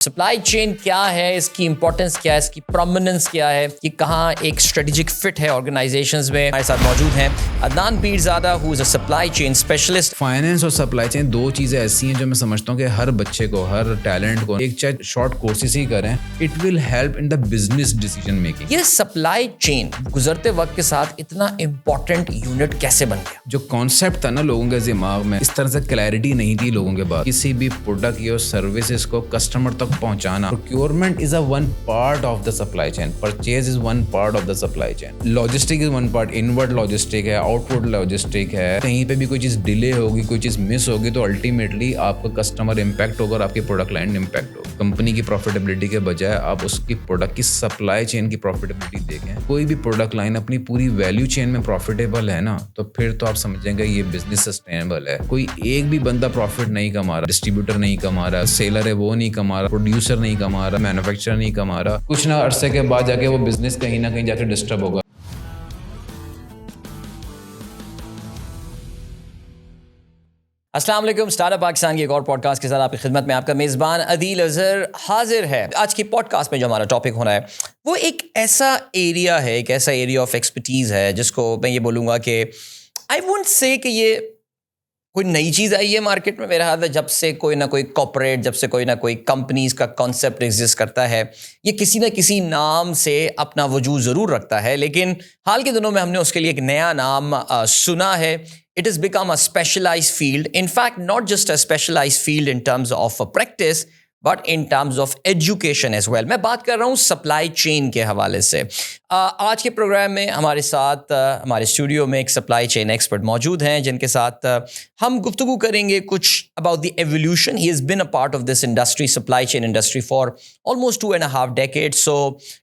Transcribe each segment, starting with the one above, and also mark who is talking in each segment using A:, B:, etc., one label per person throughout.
A: Supply chain کیا ہے, اس کی امپورٹنس کیا ہے, اس کی پرومیننس کیا ہے, یہ کہاں ایک اسٹریٹجک فٹ ہے آرگنائزیشنز میں. ہمارے ساتھ موجود ہیں Adnan Pirzada who is a supply chain specialist.
B: Finance اور سپلائی چین دو چیزیں ایسی ہیں جو میں سمجھتا ہوں کہ ہر بچے کو, ہر ٹیلنٹ کو ایک چاہے شارٹ کورسز ہی کریں, it will help in the business decision making.
A: یہ سپلائی چین گزرتے وقت کے ساتھ اتنا امپورٹنٹ یونٹ کیسے بن گیا؟
B: جو کانسیپٹ تھا نا لوگوں کے دماغ میں, اس طرح سے کلیئرٹی نہیں تھی لوگوں کے پاس. کسی بھی پروڈکٹ یا سروسز کو کسٹمر تک پہنچانا. Procurement is a one part of the supply chain, purchase is one part of the supply chain, logistic is one part, inward logistic ہے, آؤٹ ورڈ لاجسٹک ہے. کہیں پہ بھی کوئی چیز ڈیلے ہوگی, کوئی چیز مس ہوگی تو الٹیمیٹلی آپ کا کسٹمر امپیکٹ ہوگا اور آپ کی پروڈکٹ لائن امپیکٹ ہوگا. کمپنی کی پروفیٹیبلٹی کے بجائے آپ اس کی پروڈکٹ کی سپلائی چین کی پروفیٹیبلٹی دیکھیں. کوئی بھی پروڈکٹ لائن اپنی پوری ویلیو چین میں پروفیٹیبل ہے نا, تو پھر تو آپ سمجھیں گے یہ بزنس سسٹینیبل ہے. کوئی ایک بھی بندہ پروفٹ نہیں کما رہا, ڈسٹریبیوٹر نہیں کما رہا, سیلر ہے وہ نہیں کما رہا, پروڈیوسر نہیں کما رہا, مینوفیکچرر نہیں کما رہا, کچھ نہ عرصے کے بعد جا کے وہ بزنس کہیں نہ کہیں جا کے ڈسٹرب ہوگا.
A: السلام علیکم. اسٹارٹ اپ پاکستان کی ایک اور پوڈ کاسٹ کے ساتھ آپ کی خدمت میں آپ کا میزبان عدیل اظہر حاضر ہے. آج کی پوڈ کاسٹ میں جو ہمارا ٹاپک ہونا ہے وہ ایک ایسا ایریا ہے, ایک ایسا ایریا آف ایکسپرٹیز ہے جس کو میں یہ بولوں گا کہ آئی وونٹ سے کہ یہ کوئی نئی چیز آئی ہے مارکیٹ میں. میرا خیال ہے جب سے کوئی نہ کوئی کارپوریٹ, جب سے کوئی نہ کوئی کمپنیز کا کانسیپٹ ایگزسٹ کرتا ہے, یہ کسی نہ کسی نام سے اپنا وجود ضرور رکھتا ہے, لیکن حال کے دنوں میں ہم نے اس کے لیے ایک نیا نام سنا ہے. It has become a specialized field. In fact, not just a specialized field in terms of a practice, but in terms of education as well. میں بات کر رہا ہوں سپلائی چین کے حوالے سے. آج کے پروگرام میں ہمارے ساتھ ہمارے اسٹوڈیو میں ایک سپلائی چین ایکسپرٹ موجود ہیں جن کے ساتھ ہم گفتگو کریں گے کچھ about the evolution. He has been a part of this industry, supply chain industry, for almost 2.5 decades. So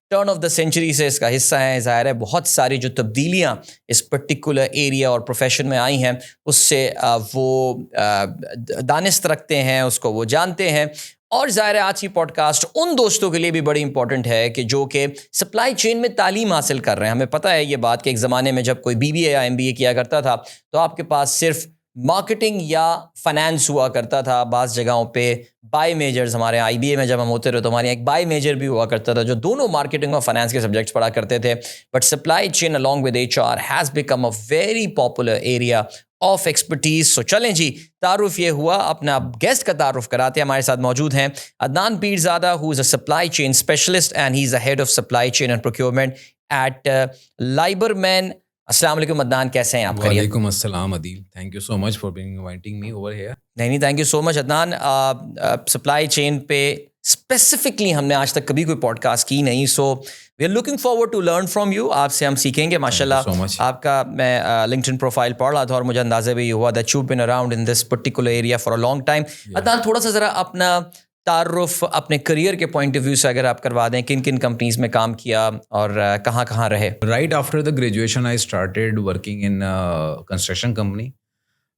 A: turn of the century سے اس کا حصہ ہیں. ظاہر ہے بہت ساری جو تبدیلیاں اس پرٹیکولر ایریا اور پروفیشن میں آئی ہیں اس سے وہ دانست رکھتے ہیں, اس کو وہ جانتے ہیں. اور ظاہر ہے آج کی پوڈ کاسٹ ان دوستوں کے لیے بھی بڑی امپورٹنٹ ہے کہ جو کہ سپلائی چین میں تعلیم حاصل کر رہے ہیں. ہمیں پتہ ہے یہ بات کہ ایک زمانے میں جب کوئی BBA یا MBA کیا کرتا تھا تو آپ کے پاس صرف مارکیٹنگ یا فائنانس ہوا کرتا تھا. بعض جگہوں پہ بائی میجرز, ہمارے IBA میں جب ہم ہوتے رہے تو ہمارے ایک بائی میجر بھی ہوا کرتا تھا جو دونوں مارکیٹنگ اور فائنانس کے سبجیکٹس پڑھا کرتے تھے. But supply chain along with HR has become a very popular area of expertise. So چلیں جی, تعارف یہ ہوا, اپنا گیسٹ کا تعارف کراتے ہیں. ہمارے ساتھ موجود ہیں Adnan Pirzada who is a supply chain specialist and he is the head of supply chain and procurement at Liberman. السلام علیکم عدنان, کیسے ہیں آپ؟
B: وعلیکم السلام Adeel, thank you so much for inviting me over here.
A: نہیں thank you so much Adnan. Supply chain پہ specifically ہم نے آج تک کبھی کوئی پوڈ کاسٹ کی نہیں, so we are looking forward to learn from you. آپ سے ہم سیکھیں گے ماشاء اللہ. آپ کا میں لنکڈ پروفائل پڑھ رہا تھا اور مجھے اندازہ بھی ہوا that you been around in this particular area for a long time. Adnan تھوڑا سا ذرا اپنا تعارف اپنے کریئر کے پوائنٹ آف ویو سے اگر آپ کروا دیں, کن کن کمپنیز میں کام کیا اور کہاں کہاں رہے؟
B: Right after the graduation I started working in construction company,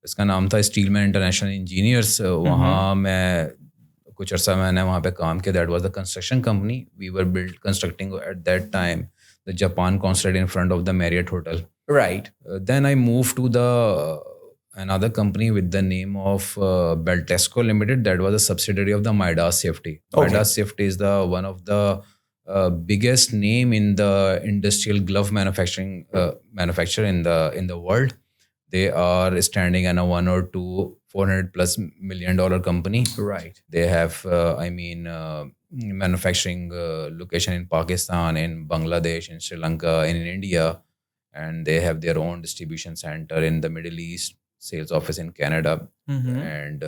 B: اس کا نام تھا اسٹیل مین انٹرنیشنل انجینئرس. وہاں میں کچھ عرصہ میں نے وہاں پہ کام کیا. That was the construction company. We were build constructing at that time the Japan consulate in front of the Marriott hotel.
A: Right.
B: Then I move to the another company with the name of Beltesco Limited. That was a subsidiary of the Midas Safety. Okay. Midas Safety is the one of the biggest name in the industrial glove manufacturer in the world. They are standing on a $1 or $2 $400+ million company.
A: Right.
B: They have manufacturing location in Pakistan, in Bangladesh, in Sri Lanka, in India, and they have their own distribution center in the Middle East, sales office in Canada. And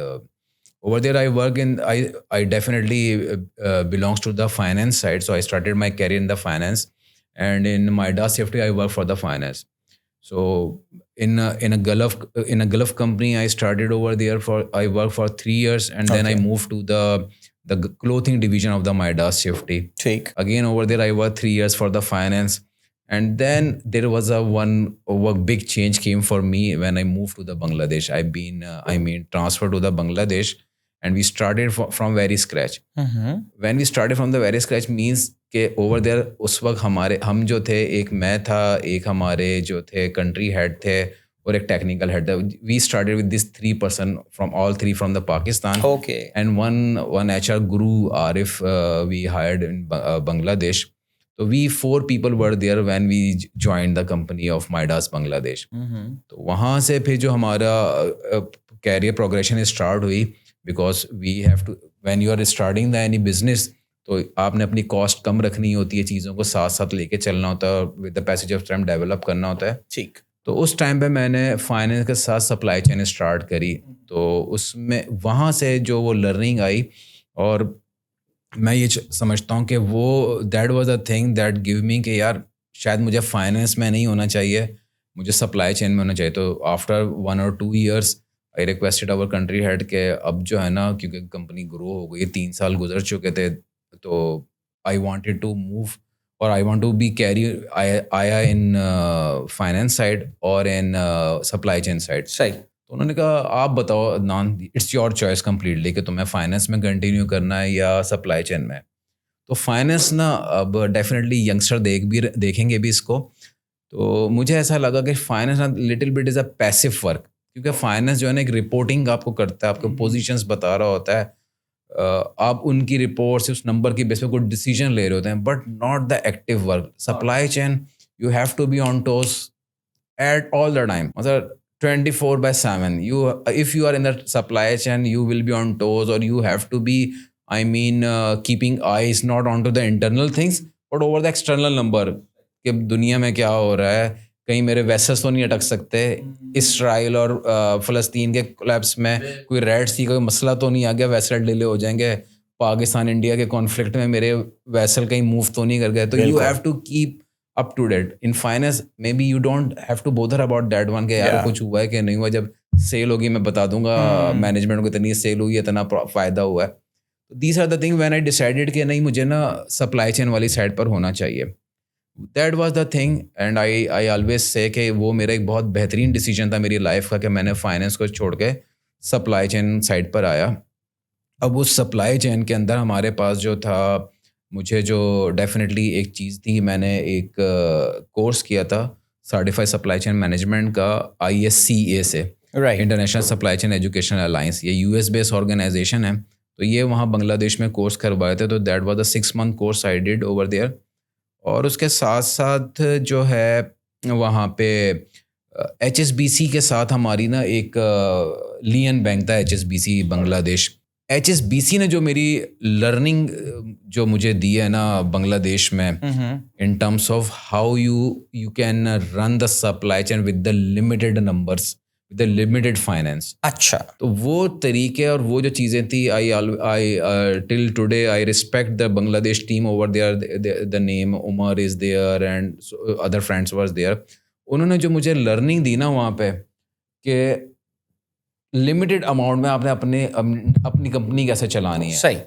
B: over there I work in, I definitely belongs to the finance side, so I started my career in the finance, and in Midas Safety I work for the finance. So in a Gulf company I started over there I worked for 3 years, and then I moved to the clothing division of the Midas Safety. Again over there I worked 3 years for the finance. And then there was a big change came for me when I moved to the Bangladesh. I've been, transferred to the Bangladesh, and we started from very scratch. When we started from the very scratch means کہ over there اس وقت ہم جو تھے, ایک میں تھا, ایک ہمارے جو تھے کنٹری ہیڈ تھے, اور ایک ٹیکنیکل ہیڈ تھا. We started with this 3 person from all 3 from the Pakistan,
A: okay.
B: And one HR guru Arif we hired in Bangladesh. تو we 4 people were there when we joined the company of Midas Bangladesh. تو وہاں سے پھر جو ہمارا career progression start ہوئی, because we have to when you are starting the any business, تو آپ نے اپنی کاسٹ کم رکھنی ہوتی ہے, چیزوں کو ساتھ ساتھ لے کے چلنا ہوتا ہے, اور with the passage of time develop کرنا ہوتا ہے.
A: ٹھیک.
B: تو اس ٹائم پہ میں نے فائنینس کے ساتھ سپلائی چین اسٹارٹ کری. تو اس میں وہاں سے جو وہ لرننگ آئی, اور میں یہ سمجھتا ہوں کہ وہ that was a thing that gave me کہ یار شاید مجھے فائنینس میں نہیں ہونا چاہیے, مجھے سپلائی چین میں ہونا چاہیے. تو after 1 or 2 years I requested our country head کہ اب جو ہے نا, کیونکہ کمپنی گرو ہو گئی, 3 سال گزر چکے تھے, تو آئی وانٹیڈ ٹو موو, اور I want to be career in finance side اور ان سپلائی چین سائڈ.
A: صحیح.
B: تو انہوں نے کہا آپ بتاؤ نان, اٹس یور چوائس کمپلیٹلی کہ تمہیں فائنینس میں کنٹینیو کرنا ہے یا سپلائی چین میں. تو فائنینس نا اب ڈیفینیٹلی ینگسٹر دیکھیں گے بھی اس کو. تو مجھے ایسا لگا کہ فائنینس نا little bit is a passive work, کیونکہ فائنینس جو ہے نا ایک رپورٹنگ آپ کو کرتا ہے, آپ کو پوزیشنس بتا رہا ہوتا ہے, آپ ان کی رپورٹس اس نمبر کی بیس پہ کوئی ڈیسیجن لے رہے ہوتے ہیں, but not the active work. Supply chain you have to be on toes at all the time, مطلب 24/7. If you are in the supply chain, you will be on toes, or you have to be, keeping eyes not onto the internal things, but over the external number. کہ دنیا میں کیا ہو رہا ہے, کہیں میرے vessels تو نہیں اٹک سکتے, اسرائیل اور فلسطین کے کولیپس میں کوئی ریڈ سی کا کوئی مسئلہ تو نہیں آ گیا, ویسل ڈیلے ہو جائیں گے, پاکستان انڈیا کے کانفلکٹ میں میرے ویسل کہیں موو تو نہیں کر گئے. تو you have to keep up to date. In finance, maybe you don't have to bother about that one کہ یار کچھ ہوا ہے کہ نہیں ہوا, جب سیل ہوگی میں بتا دوں گا مینجمنٹ کو اتنی سیل ہوئی ہے, اتنا فائدہ ہوا ہے. These are the things when I decided کہ نہیں مجھے نا سپلائی چین والی سائڈ پر ہونا چاہیے. That was the thing, and I always say کہ وہ میرا ایک بہت بہترین ڈیسیجن تھا میری لائف کا کہ میں نے فائنینس کو چھوڑ کے سپلائی چین سائڈ پر آیا. اب اس سپلائی چین کے اندر ہمارے پاس جو تھا, مجھے جو ڈیفینیٹلی ایک چیز تھی, میں نے ایک کورس کیا تھا سرٹیفائی سپلائی چین مینجمنٹ کا ISCA سے, international supply chain education alliance. یہ US بیس آرگنائزیشن ہے, تو یہ وہاں بنگلہ دیش میں کورس کروائے تھے. تو that was a 6 month course I did over there. اور اس کے ساتھ ساتھ جو ہے وہاں پہ HSBC کے ساتھ ہماری نا ایک لین بینک تھا, HSBC بنگلہ دیش. HSBC نے جو میری لرننگ جو مجھے دی ہے نا بنگلہ دیش میں, in terms of how you can run the supply chain with the limited numbers, with the limited finance.
A: اچھا.
B: تو وہ طریقے اور وہ جو چیزیں تھیں, آئی ٹل ٹوڈے آئی ریسپیکٹ دا بنگلہ دیش team over there. The name Umar is there and other friends was there. انہوں نے جو مجھے لرننگ دی نا وہاں پہ کہ لمیٹیڈ اماؤنٹ میں آپ نے اپنی کمپنی کیسے چلانی ہے.
A: صحیح.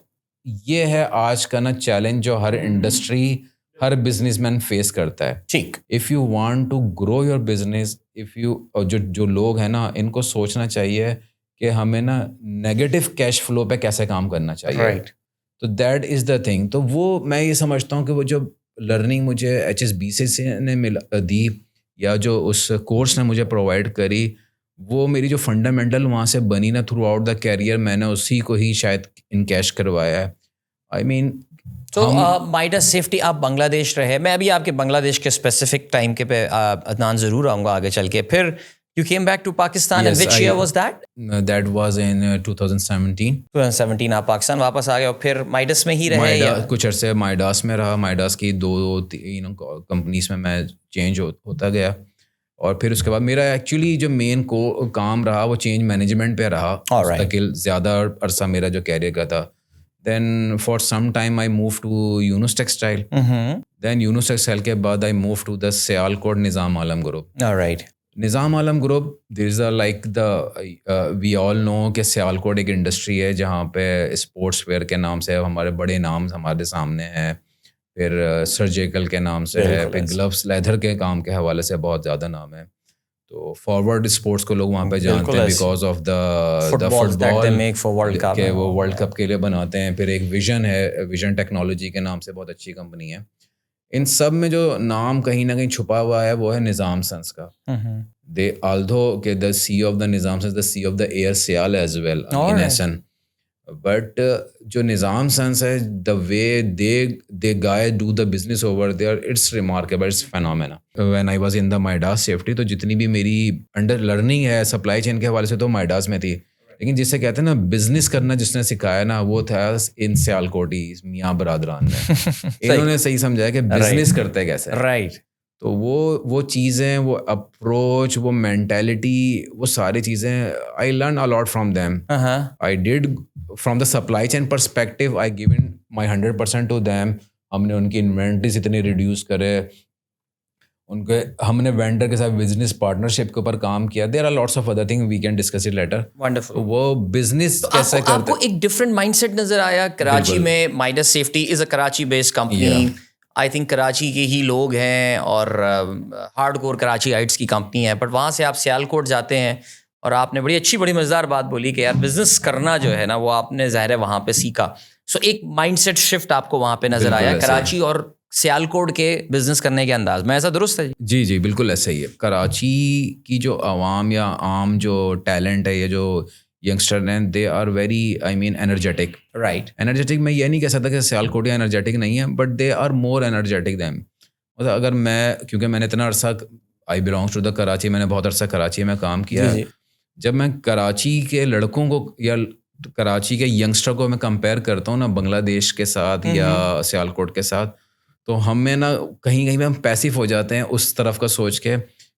A: یہ
B: ہے آج کا نا چیلنج جو ہر انڈسٹری, ہر بزنس مین فیس کرتا ہے.
A: ٹھیک.
B: If you want to grow your business, جو لوگ ہیں نا ان کو سوچنا چاہیے کہ ہمیں نا نیگیٹو کیش فلو پہ کیسے کام کرنا چاہیے. تو دیٹ از دا تھنگ. تو وہ میں یہ سمجھتا ہوں کہ وہ جو لرننگ مجھے HSBC نے دی, یا جو اس کورس نے مجھے پرووائڈ کری, وہ میری جو فنڈامنٹل وہاں سے بنی نا تھرو آؤٹ دا کیریئر, میں نے اسی کو ہی شاید ان کیش کروایا ہے.
A: تو مائڈس سیفٹی آپ بنگلہ دیش رہے. میں ابھی آپ کے بنگلہ دیش کے اسپیسیفک ٹائم کے پہ عدنان ضرور آؤں گا آگے چل کے. پھر you came back to Pakistan, and which year was that?
B: That was in 2017.
A: 2017 آپ پاکستان واپس آ گئے, اور پھر مائڈس میں ہی رہے یا
B: کچھ عرصے مائڈاس میں رہا. مائڈاس کی 2-3 کمپنیز میں چینج ہوتا گیا, اور پھر اس کے بعد میرا ایکچولی جو مین کام رہا وہ چینج مینجمنٹ پہ رہا مستقل, زیادہ عرصہ میرا جو کیریئر کا تھا. Then for some time I move to Younis textile. Then Younis textile کے بعد I move to the Sialkot Nizam Alam group. نظام Alam group, there is like we آل نو کہ سیالکوٹ ایک انڈسٹری ہے جہاں پہ اسپورٹس ویئر کے نام سے ہمارے بڑے نام ہمارے سامنے ہیں, پھر سرجیکل کے نام سے ہے, پھر گلوز لیدر کے کام کے حوالے سے بہت زیادہ نام ہے. تو فارورڈ اسپورٹس کو لوگ وہاں پہ جانتے ہیں بیکاز آف دا فٹ بال کہ وہ ورلڈ کپ کے لیے بناتے ہیں. پھر ایک ویژن ہے, ویژن ٹیکنالوجی کے نام سے بہت اچھی کمپنی ہے. ان سب میں جو نام کہیں نہ کہیں چھپا ہوا ہے وہ ہے نظام سنس کا. They although okay, the CEO of the Nizam Sons, the CEO of the Air Sial as well, in Hassan. But جو نظام سنس ہے, the way they guys do the business over there, it's remarkable, it's phenomena. When I was in the Midas Safety, تو جتنی بھی میری under learning ہے supply chain کے حوالے سے تو مائڈاس میں تھی, لیکن جس سے کہتے ہیں نا بزنس کرنا جس نے سکھایا نا وہ تھا ان سیالکوٹی میاں برادران نے. انہوں نے صحیح سمجھایا کہ بزنس کرتے کیسے.
A: رائٹ.
B: تو وہ چیزیں, وہ اپروچ, وہ مینٹیلٹی, وہ ساری چیزیں I learn a lot from them. I did from the supply chain perspective, I given my 100% to them. ہم نے ان کی انوینٹریز اتنے ریڈیوس کرے, ان کے ہم نے وینڈر کے ساتھ بزنس پارٹنرشپ کے اوپر کام کیا. There are lots of other thing, we can discuss it later.
A: Wonderful.
B: وہ بزنس کیسے کرتے,
A: آپ کو ایک ڈفرینٹ مائنڈ سیٹ نظر آیا کراچی میں. Mides safety is a Karachi based company. I think Karachi کے ہی لوگ ہیں اور ہارڈ کور کراچی آئٹس کی کمپنی ہے, بٹ وہاں سے آپ سیالکوٹ جاتے ہیں اور آپ نے بڑی مزیدار بات بولی کہ یار بزنس کرنا جو ہے نا وہ آپ نے ظاہر ہے وہاں پہ سیکھا. سو ایک مائنڈ سیٹ شفٹ آپ کو وہاں پہ نظر آیا کراچی اور سیالکوٹ کے بزنس کرنے کے انداز میں. ایسا درست ہے؟
B: جی جی بالکل ایسا ہی ہے. کراچی کی جو عوام یا عام جو ٹیلنٹ ہے, یہ جو ینگسٹر ہیں, they are very energetic.
A: Right.
B: Energetic میں یہ نہیں کہہ سکتا کہ سیالکوٹیا انرجیٹک نہیں ہے, but they are more energetic them. مطلب اگر میں, کیونکہ میں نے اتنا عرصہ, I belongs to the Karachi, میں نے بہت عرصہ کراچی میں کام کیا ہے. جب میں کراچی کے لڑکوں کو یا کراچی کے ینگسٹر کو میں کمپیئر کرتا ہوں نا بنگلہ دیش کے ساتھ یا سیالکوٹ کے ساتھ, تو ہمیں نا کہیں پہ ہم پیسیو ہو جاتے ہیں اس طرف کا سوچ کے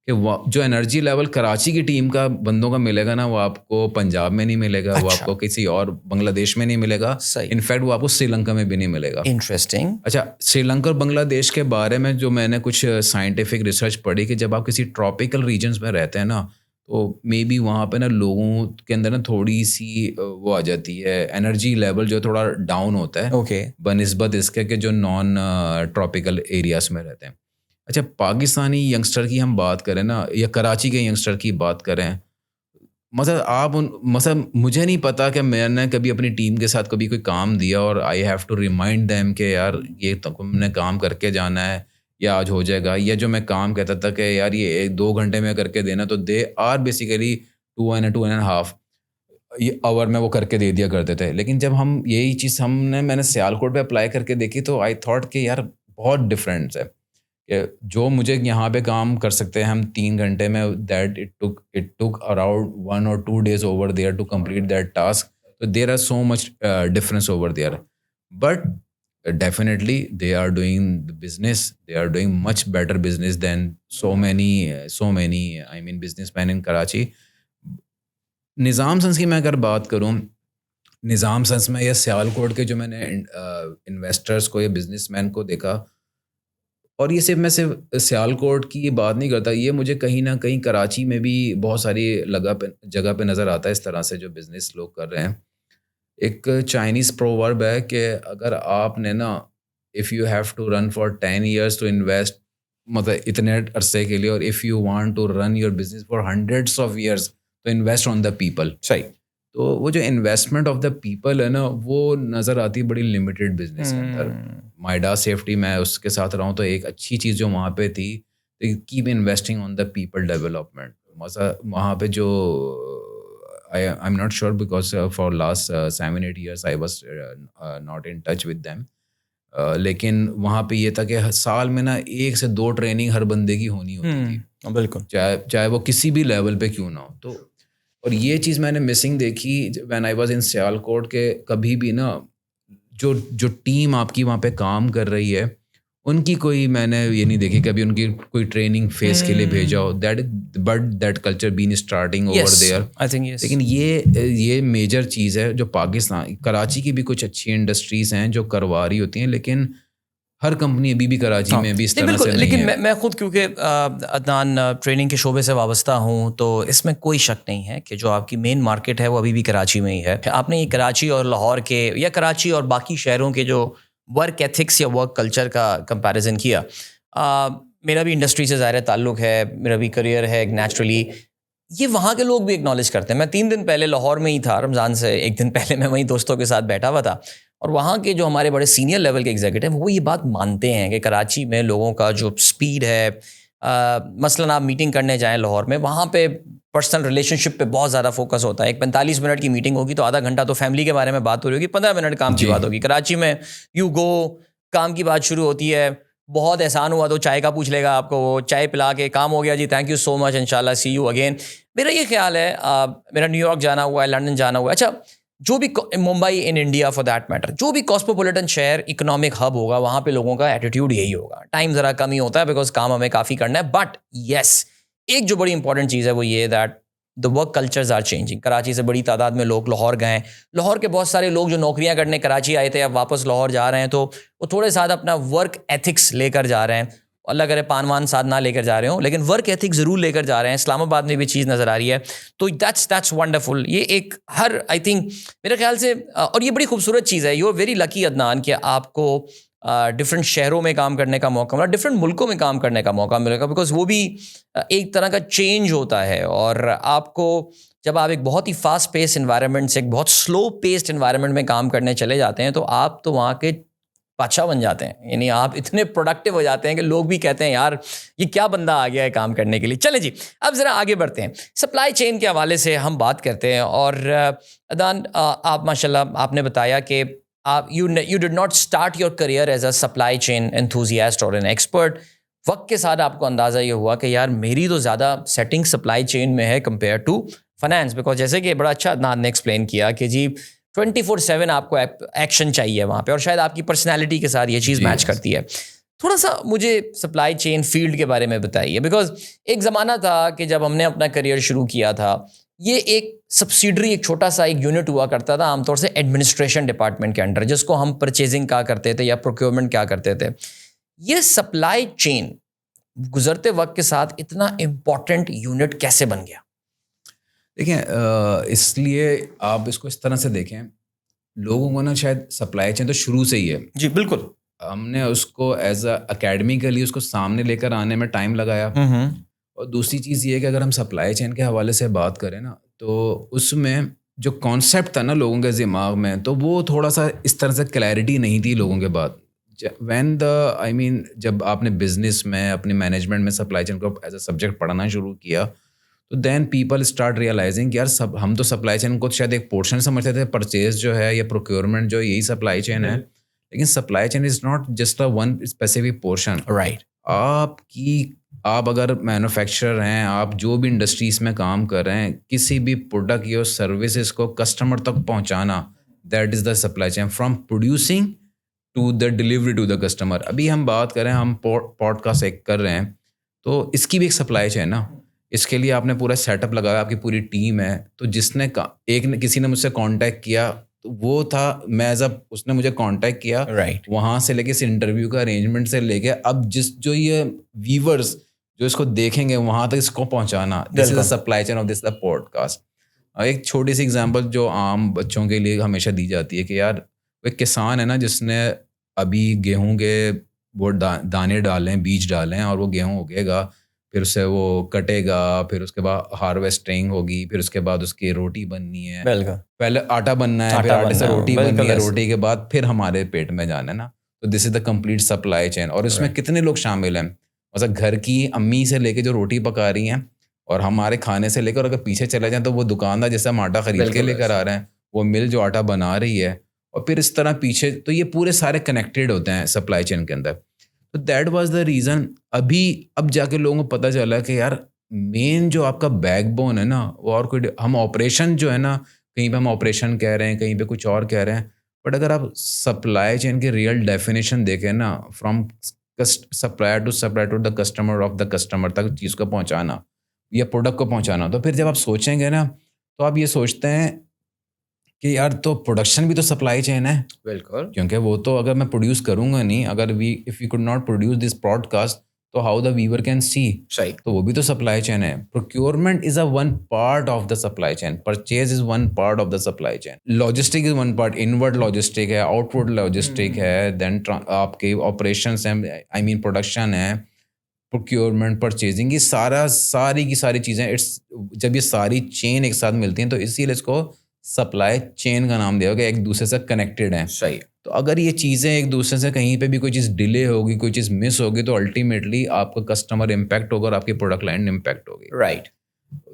B: کہ جو انرجی لیول کراچی کی ٹیم کا بندوں کا ملے گا نا وہ آپ کو پنجاب میں نہیں ملے گا, وہ آپ کو کسی اور بنگلہ دیش میں نہیں ملے گا, انفیکٹ وہ آپ کو سری لنکا میں بھی نہیں ملے گا.
A: انٹرسٹنگ.
B: اچھا, سری لنکا اور بنگلہ دیش کے بارے میں جو میں نے کچھ سائنٹیفک ریسرچ پڑھی کہ جب آپ کسی ٹراپیکل ریجنس میں رہتے ہیں نا تو مے بی وہاں پہ نا لوگوں کے اندر نا تھوڑی سی وہ آ جاتی ہے, انرجی لیول جو تھوڑا ڈاؤن ہوتا ہے.
A: اوکے.
B: بنسبت اس کے کہ جو نان ٹراپیکل ایریاز میں رہتے ہیں. اچھا, پاکستانی ینگسٹر کی ہم بات کریں نا یا کراچی کے ینگسٹر کی بات کریں, مثلا مجھے نہیں پتا کہ میں نے کبھی اپنی ٹیم کے ساتھ کبھی کوئی کام دیا اور I have to remind them کہ یار یہ تم نے کام کر کے جانا ہے یا آج ہو جائے گا, یا جو میں کام کہتا تھا کہ یار یہ 2 گھنٹے میں کر کے دینا, تو دے آر بیسیکلی 2.5 آور میں وہ کر کے دے دیا کرتے تھے. لیکن جب ہم یہی چیز میں نے سیالکوٹ پہ اپلائی کر کے دیکھی تو آئی تھاٹ کہ یار بہت ڈفرینس ہے کہ جو مجھے یہاں پہ کام کر سکتے ہیں ہم 3 گھنٹے میں, that it took around 1 or 2 days over there to complete that task. So there are so much difference over there. But definitely they are doing the business, they are doing much better business than so many businessmen in Karachi. نظام since کی میں اگر بات کروں, نظام since میں یا سیالکوٹ کے جو میں نے انویسٹرس کو یا بزنس مین کو دیکھا, اور یہ صرف میں صرف سیالکوٹ کی بات نہیں کرتا, یہ مجھے کہیں نہ کہیں کراچی میں بھی بہت ساری جگہ پہ نظر آتا ہے اس طرح سے جو بزنس لوگ کر رہے ہیں. ایک چائنیز پروورب ہے کہ اگر آپ نے نا if you have to run for 10 years to invest, مطلب اتنے عرصے کے لیے, اور if you want to run your business for 100s of years تو انویسٹ آن دا پیپل.
A: صحیح.
B: تو وہ جو انویسٹمنٹ آف دا پیپل ہے نا وہ نظر آتی ہے بڑی لمیٹیڈ بزنس کے اندر. مائڈاس سیفٹی میں اس کے ساتھ رہا ہوں تو ایک اچھی چیز جو وہاں پہ تھی, keep investing on the people development. وہاں پہ جو I'm not sure because for last 7-8 years I was not in touch with them. لیکن وہاں پہ یہ تھا کہ سال میں نا 1 سے 2 ٹریننگ ہر بندے کی ہونی ہوتی تھی.
A: بالکل.
B: چاہے وہ کسی بھی لیول پہ کیوں نہ ہو. تو اور یہ چیز میں نے مسنگ دیکھی when I was in Sialkot کہ کبھی بھی نا جو ٹیم آپ کی وہاں پہ کام کر رہی ہے ان کی کوئی میں نے یہ نہیں دیکھی کبھی ان کی کوئی ٹریننگ فیس کے لیے بھیجا ہو. That culture been starting over there. لیکن یہ میجر چیز ہے جو پاکستان کراچی کی بھی کچھ اچھی انڈسٹریز ہیں جو کروا رہی ہوتی ہیں, لیکن ہر کمپنی ابھی بھی کراچی میں بھی اس طرح سے نہیں ہے.
A: لیکن میں خود کیونکہ عدنان ٹریننگ کے شعبے سے وابستہ ہوں تو اس میں کوئی شک نہیں ہے کہ جو آپ کی مین مارکیٹ ہے وہ ابھی بھی کراچی میں ہی ہے. آپ نے یہ کراچی اور لاہور کے یا کراچی اور باقی شہروں کے جو ورک ایتھکس یا ورک کلچر کا کمپیریزن کیا. میرا بھی انڈسٹری سے ظاہر تعلق ہے, میرا بھی کریئر ہے نیچرلی. یہ وہاں کے لوگ بھی اکنالج کرتے ہیں. میں 3 دن پہلے لاہور میں ہی تھا, رمضان سے 1 دن پہلے میں وہیں دوستوں کے ساتھ بیٹھا ہوا تھا, اور وہاں کے جو ہمارے بڑے سینئر لیول کے ایگزیکٹو ہیں وہ یہ بات مانتے ہیں کہ کراچی میں لوگوں کا جو سپیڈ ہے، مثلاً آپ میٹنگ کرنے جائیں لاہور میں، وہاں پہ پرسنل ریلیشن شپ پہ بہت زیادہ فوکس ہوتا ہے. ایک 45 منٹ کی میٹنگ ہوگی تو آدھا گھنٹہ تو فیملی کے بارے میں بات ہو رہی ہوگی، 15 منٹ کام کی بات ہوگی. کراچی میں یو گو، کام کی بات شروع ہوتی ہے، بہت احسان ہوا تو چائے کا پوچھ لے گا آپ کو، وہ چائے پلا کے کام ہو گیا جی، تھینک یو سو مچ، انشاءاللہ سی یو اگین. میرا یہ خیال ہے، میرا نیو یارک جانا ہوا ہے، لنڈن جانا ہوا ہے، اچھا جو بھی Mumbai in India for that matter, جو بھی کاسموپولیٹن شہر اکنامک ہب ہوگا وہاں پہ لوگوں کا ایٹیٹیوڈ یہی ہوگا. ٹائم ذرا کم ہی ہوتا ہے بیکاز کام ہمیں کافی کرنا ہے، بٹ یس ایک جو بڑی امپورٹنٹ چیز ہے وہ یہ that the work cultures are changing. Karachi سے بڑی تعداد میں لوگ لاہور گئے، لاہور کے بہت سارے لوگ جو نوکریاں کرنے کراچی آئے تھے اب واپس لاہور جا رہے ہیں، تو وہ تھوڑے ساتھ اپنا ورک ایتھکس لے کر جا رہے ہیں. اللہ کرے پان وان ساتھ نہ لے کر جا رہے ہوں، لیکن ورک ایتھک ضرور لے کر جا رہے ہیں. اسلام آباد میں بھی چیز نظر آ رہی ہے، تو دیٹس ونڈرفل. یہ ایک ہر آئی تھنک میرے خیال سے، اور یہ بڑی خوبصورت چیز ہے. You are very lucky Adnan کہ آپ کو ڈفرینٹ شہروں میں کام کرنے کا موقع ملا، ڈفرینٹ ملکوں میں کام کرنے کا موقع ملے گا، بیکاز وہ بھی ایک طرح کا چینج ہوتا ہے. اور آپ کو جب آپ ایک بہت ہی فاسٹ پیس انوائرمنٹ سے ایک بہت سلو پیسڈ انوائرمنٹ میں کام کرنے چلے جاتے ہیں تو آپ تو وہاں کے بادشاہ بن جاتے ہیں. یعنی آپ اتنے پروڈکٹیو ہو جاتے ہیں کہ لوگ بھی کہتے ہیں یار یہ کیا بندہ آ گیا ہے کام کرنے کے لیے. چلیں جی اب ذرا آگے بڑھتے ہیں، سپلائی چین کے حوالے سے ہم بات کرتے ہیں. اور عدنان آپ ماشاءاللہ آپ نے بتایا کہ آپ you did not start your career as a supply chain enthusiast اور این ایکسپرٹ. وقت کے ساتھ آپ کو اندازہ یہ ہوا کہ یار میری تو زیادہ سیٹنگ سپلائی چین میں ہے کمپیئر ٹو فائنانس، بیکاز جیسے کہ بڑا اچھا عدنان نے ایکسپلین کیا کہ جی 24/7 آپ کو ایکشن چاہیے وہاں پہ، اور شاید آپ کی پرسنالٹی کے ساتھ یہ چیز میچ کرتی ہے. تھوڑا سا مجھے سپلائی چین فیلڈ کے بارے میں بتائیے، بیکاز ایک زمانہ تھا کہ جب ہم نے اپنا کریئر شروع کیا تھا یہ ایک سبسیڈری ایک چھوٹا سا ایک یونٹ ہوا کرتا تھا عام طور سے ایڈمنسٹریشن ڈپارٹمنٹ کے انڈر، جس کو ہم پرچیزنگ کہا کرتے تھے یا پروکیورمنٹ کیا کرتے تھے. یہ سپلائی چین گزرتے وقت کے ساتھ اتنا امپورٹنٹ یونٹ کیسے بن گیا؟
B: دیکھیں اس لیے آپ اس کو اس طرح سے دیکھیں، لوگوں کو نا شاید سپلائی چین تو شروع سے ہی ہے.
A: جی بالکل.
B: ہم نے اس کو ایز اے اکیڈمیکلی اس کو سامنے لے کر آنے میں ٹائم لگایا. اور دوسری چیز یہ ہے کہ اگر ہم سپلائی چین کے حوالے سے بات کریں نا تو اس میں جو کانسیپٹ تھا نا لوگوں کے دماغ میں، تو وہ تھوڑا سا اس طرح سے کلیئرٹی نہیں تھی لوگوں کے بعد. جب آپ نے بزنس میں اپنی مینجمنٹ میں سپلائی چین کو ایز اے سبجیکٹ پڑھنا شروع کیا تو دین پیپل اسٹارٹ ریئلائزنگ کہ یار ہم تو سپلائی چین کو شاید ایک پورشن سمجھتے تھے، پرچیز جو ہے یا پروکیورمنٹ جو یہی سپلائی چین ہے، لیکن supply chain is not just a one specific portion.
A: Right.
B: آپ اگر مینوفیکچرر ہیں، آپ جو بھی انڈسٹریز میں کام کر رہے ہیں، کسی بھی پروڈکٹ یا سروسز کو کسٹمر تک پہنچانا، that is the supply chain from producing to the delivery to the customer. ابھی ہم بات کریں، ہم پوڈ کاسٹ ایک کر رہے ہیں تو اس کی بھی ایک سپلائی چین نا. اس کے لیے آپ نے پورا سیٹ اپ لگایا، آپ کی پوری ٹیم ہے. تو جس نے کسی نے مجھ سے کانٹیکٹ کیا تو وہ تھا میں اس نے مجھے کانٹیکٹ کیا،
A: رائٹ.
B: وہاں سے لے کے اس انٹرویو کا ارینجمنٹ سے لے کے اب جو یہ ویورز جو اس کو دیکھیں گے وہاں تک اس کو پہنچانا، this is a supply chain of this the podcast. ایک چھوٹی سی اگزامپل جو عام بچوں کے لیے ہمیشہ دی جاتی ہے کہ یار وہ ایک کسان ہے نا جس نے ابھی گیہوں کے وہ دانے ڈالیں، بیج ڈالیں، اور وہ گیہوں اگے گا، پھر اسے وہ کٹے گا، پھر اس کے بعد ہارویسٹنگ ہوگی، پھر اس کے بعد اس کی روٹی بننی ہے. پہلے آٹا بننا ہے، پھر آٹے سے روٹی بننی ہے، روٹی کے بعد پھر ہمارے پیٹ میں جانا ہے نا. تو دس is the complete supply chain. اور اس میں کتنے لوگ شامل ہیں، مثلا گھر کی امی سے لے کے جو روٹی پکا رہی ہیں، اور ہمارے کھانے سے لے کر اگر پیچھے چلے جائیں تو وہ دکاندار جیسے ہم آٹا خرید کے لے کر آ رہے ہیں، وہ مل جو آٹا بنا رہی ہے، اور پھر اس طرح پیچھے. تو یہ پورے سارے کنیکٹیڈ ہوتے ہیں سپلائی چین کے اندر. تو دیٹ واز دا ریزن. اب جا کے لوگوں کو پتہ چلا کہ یار مین جو آپ کا بیک بون ہے نا وہ اور کوئی، ہم آپریشن جو ہے نا کہیں پہ ہم آپریشن کہہ رہے ہیں، کہیں پہ کچھ اور کہہ رہے ہیں، بٹ اگر آپ سپلائی چین کی ریئل ڈیفینیشن دیکھیں نا، from supplier to the customer, of the customer تک چیز کو پہنچانا یا پروڈکٹ کو پہنچانا، تو پھر جب آپ سوچیں گے نا تو آپ یہ سوچتے ہیں کہ یار تو پروڈکشن بھی تو سپلائی چین ہے.
A: بالکل.
B: کیونکہ وہ تو اگر میں پروڈیوس کروں گا نہیں، اگر if we could not produce this podcast تو how the viewer can see.
A: صحیح.
B: تو وہ بھی تو سپلائی چین ہے. Procurement is a one part of the supply chain, purchase is one part of the supply chain, logistic is one part, inward logistic ہے، outward logistic ہے، then آپ کے آپریشنس ہیں، آئی مین پروڈکشن ہے، procurement, purchasing, یہ ساری کی ساری چیزیں جب یہ ساری چین ایک ساتھ ملتی ہیں تو اسی لیے اس کو سپلائی چین کا نام دیا ہوگا, ایک دوسرے سے کنیکٹڈ ہیں.
A: صحیح.
B: تو اگر یہ چیزیں ایک دوسرے سے کہیں پہ بھی کوئی چیز ڈیلے ہوگی, کوئی چیز مس ہوگی, تو الٹیمیٹلی آپ کا کسٹمر امپیکٹ ہوگا اور آپ کی پروڈکٹ لائن امپیکٹ ہوگی.
A: رائٹ.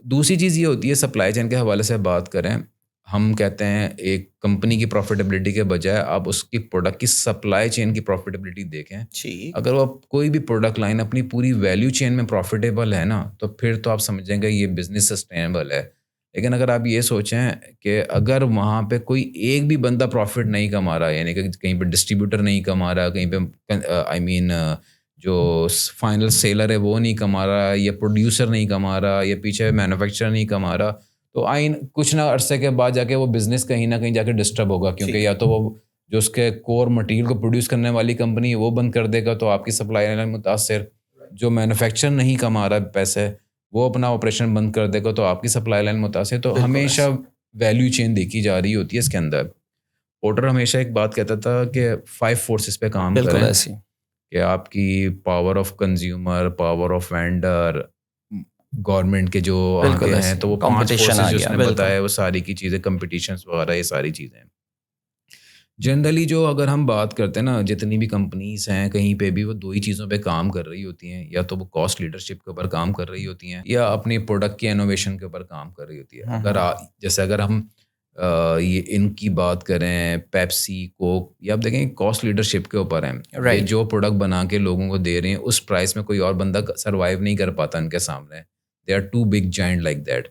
B: دوسری چیز یہ ہوتی ہے سپلائی چین کے حوالے سے بات کریں, ہم کہتے ہیں ایک کمپنی کی پروفیٹیبلٹی کے بجائے آپ اس کی پروڈکٹ کی سپلائی چین کی پروفیٹیبلٹی دیکھیں. اگر وہ کوئی بھی پروڈکٹ لائن اپنی پوری ویلیو چین میں پروفیٹیبل ہے نا, تو پھر تو آپ سمجھیں گے یہ بزنس سسٹینیبل ہے. لیکن اگر آپ یہ سوچیں کہ اگر وہاں پہ کوئی ایک بھی بندہ پروفٹ نہیں کما رہا, یعنی کہ کہیں پہ ڈسٹریبیوٹر نہیں کما رہا, کہیں پہ جو فائنل سیلر ہے وہ نہیں کما رہا, یا پروڈیوسر نہیں کما رہا, یا پیچھے مینوفیکچرر نہیں کما رہا, تو کچھ نہ عرصے کے بعد جا کے وہ بزنس کہیں نہ کہیں جا کے ڈسٹرب ہوگا, کیونکہ یا تو وہ جو اس کے کور مٹیریل کو پروڈیوس کرنے والی کمپنی ہے وہ بند کر دے گا, تو آپ کی سپلائی لائن متاثر. جو مینوفیکچر نہیں کما رہا پیسے وہ اپنا آپریشن بند کر دے گا, تو آپ کی سپلائی لائن متاثر. تو ہمیشہ ویلیو چین دیکھی جا رہی ہوتی ہے اس کے اندر. پورٹر ہمیشہ ایک بات کہتا تھا کہ 5 فورسز پہ کام کریں, کہ آپ کی power of consumer, power of vendor, government کے جو آگے ہیں, تو وہ 5 فورسز جو اس نے بتایا وہ ساری کی چیزیں, کمپٹیشنز وغیرہ یہ ساری چیزیں. جنرلی جو اگر ہم بات کرتے ہیں نا, جتنی بھی کمپنیز ہیں کہیں پہ بھی وہ 2 ہی چیزوں پہ کام کر رہی ہوتی ہیں, یا تو وہ کاسٹ لیڈرشپ کے اوپر کام کر رہی ہوتی ہیں, یا اپنی پروڈکٹ کی انوویشن کے اوپر کام کر رہی ہوتی ہے. اگر ہم یہ ان کی بات کریں, پیپسی, کوک, یا آپ دیکھیں کاسٹ لیڈرشپ کے اوپر ہیں, جو پروڈکٹ بنا کے لوگوں کو دے رہے ہیں اس پرائس میں کوئی اور بندہ سروائیو نہیں کر پاتا ان کے سامنے. They are two big giant like that.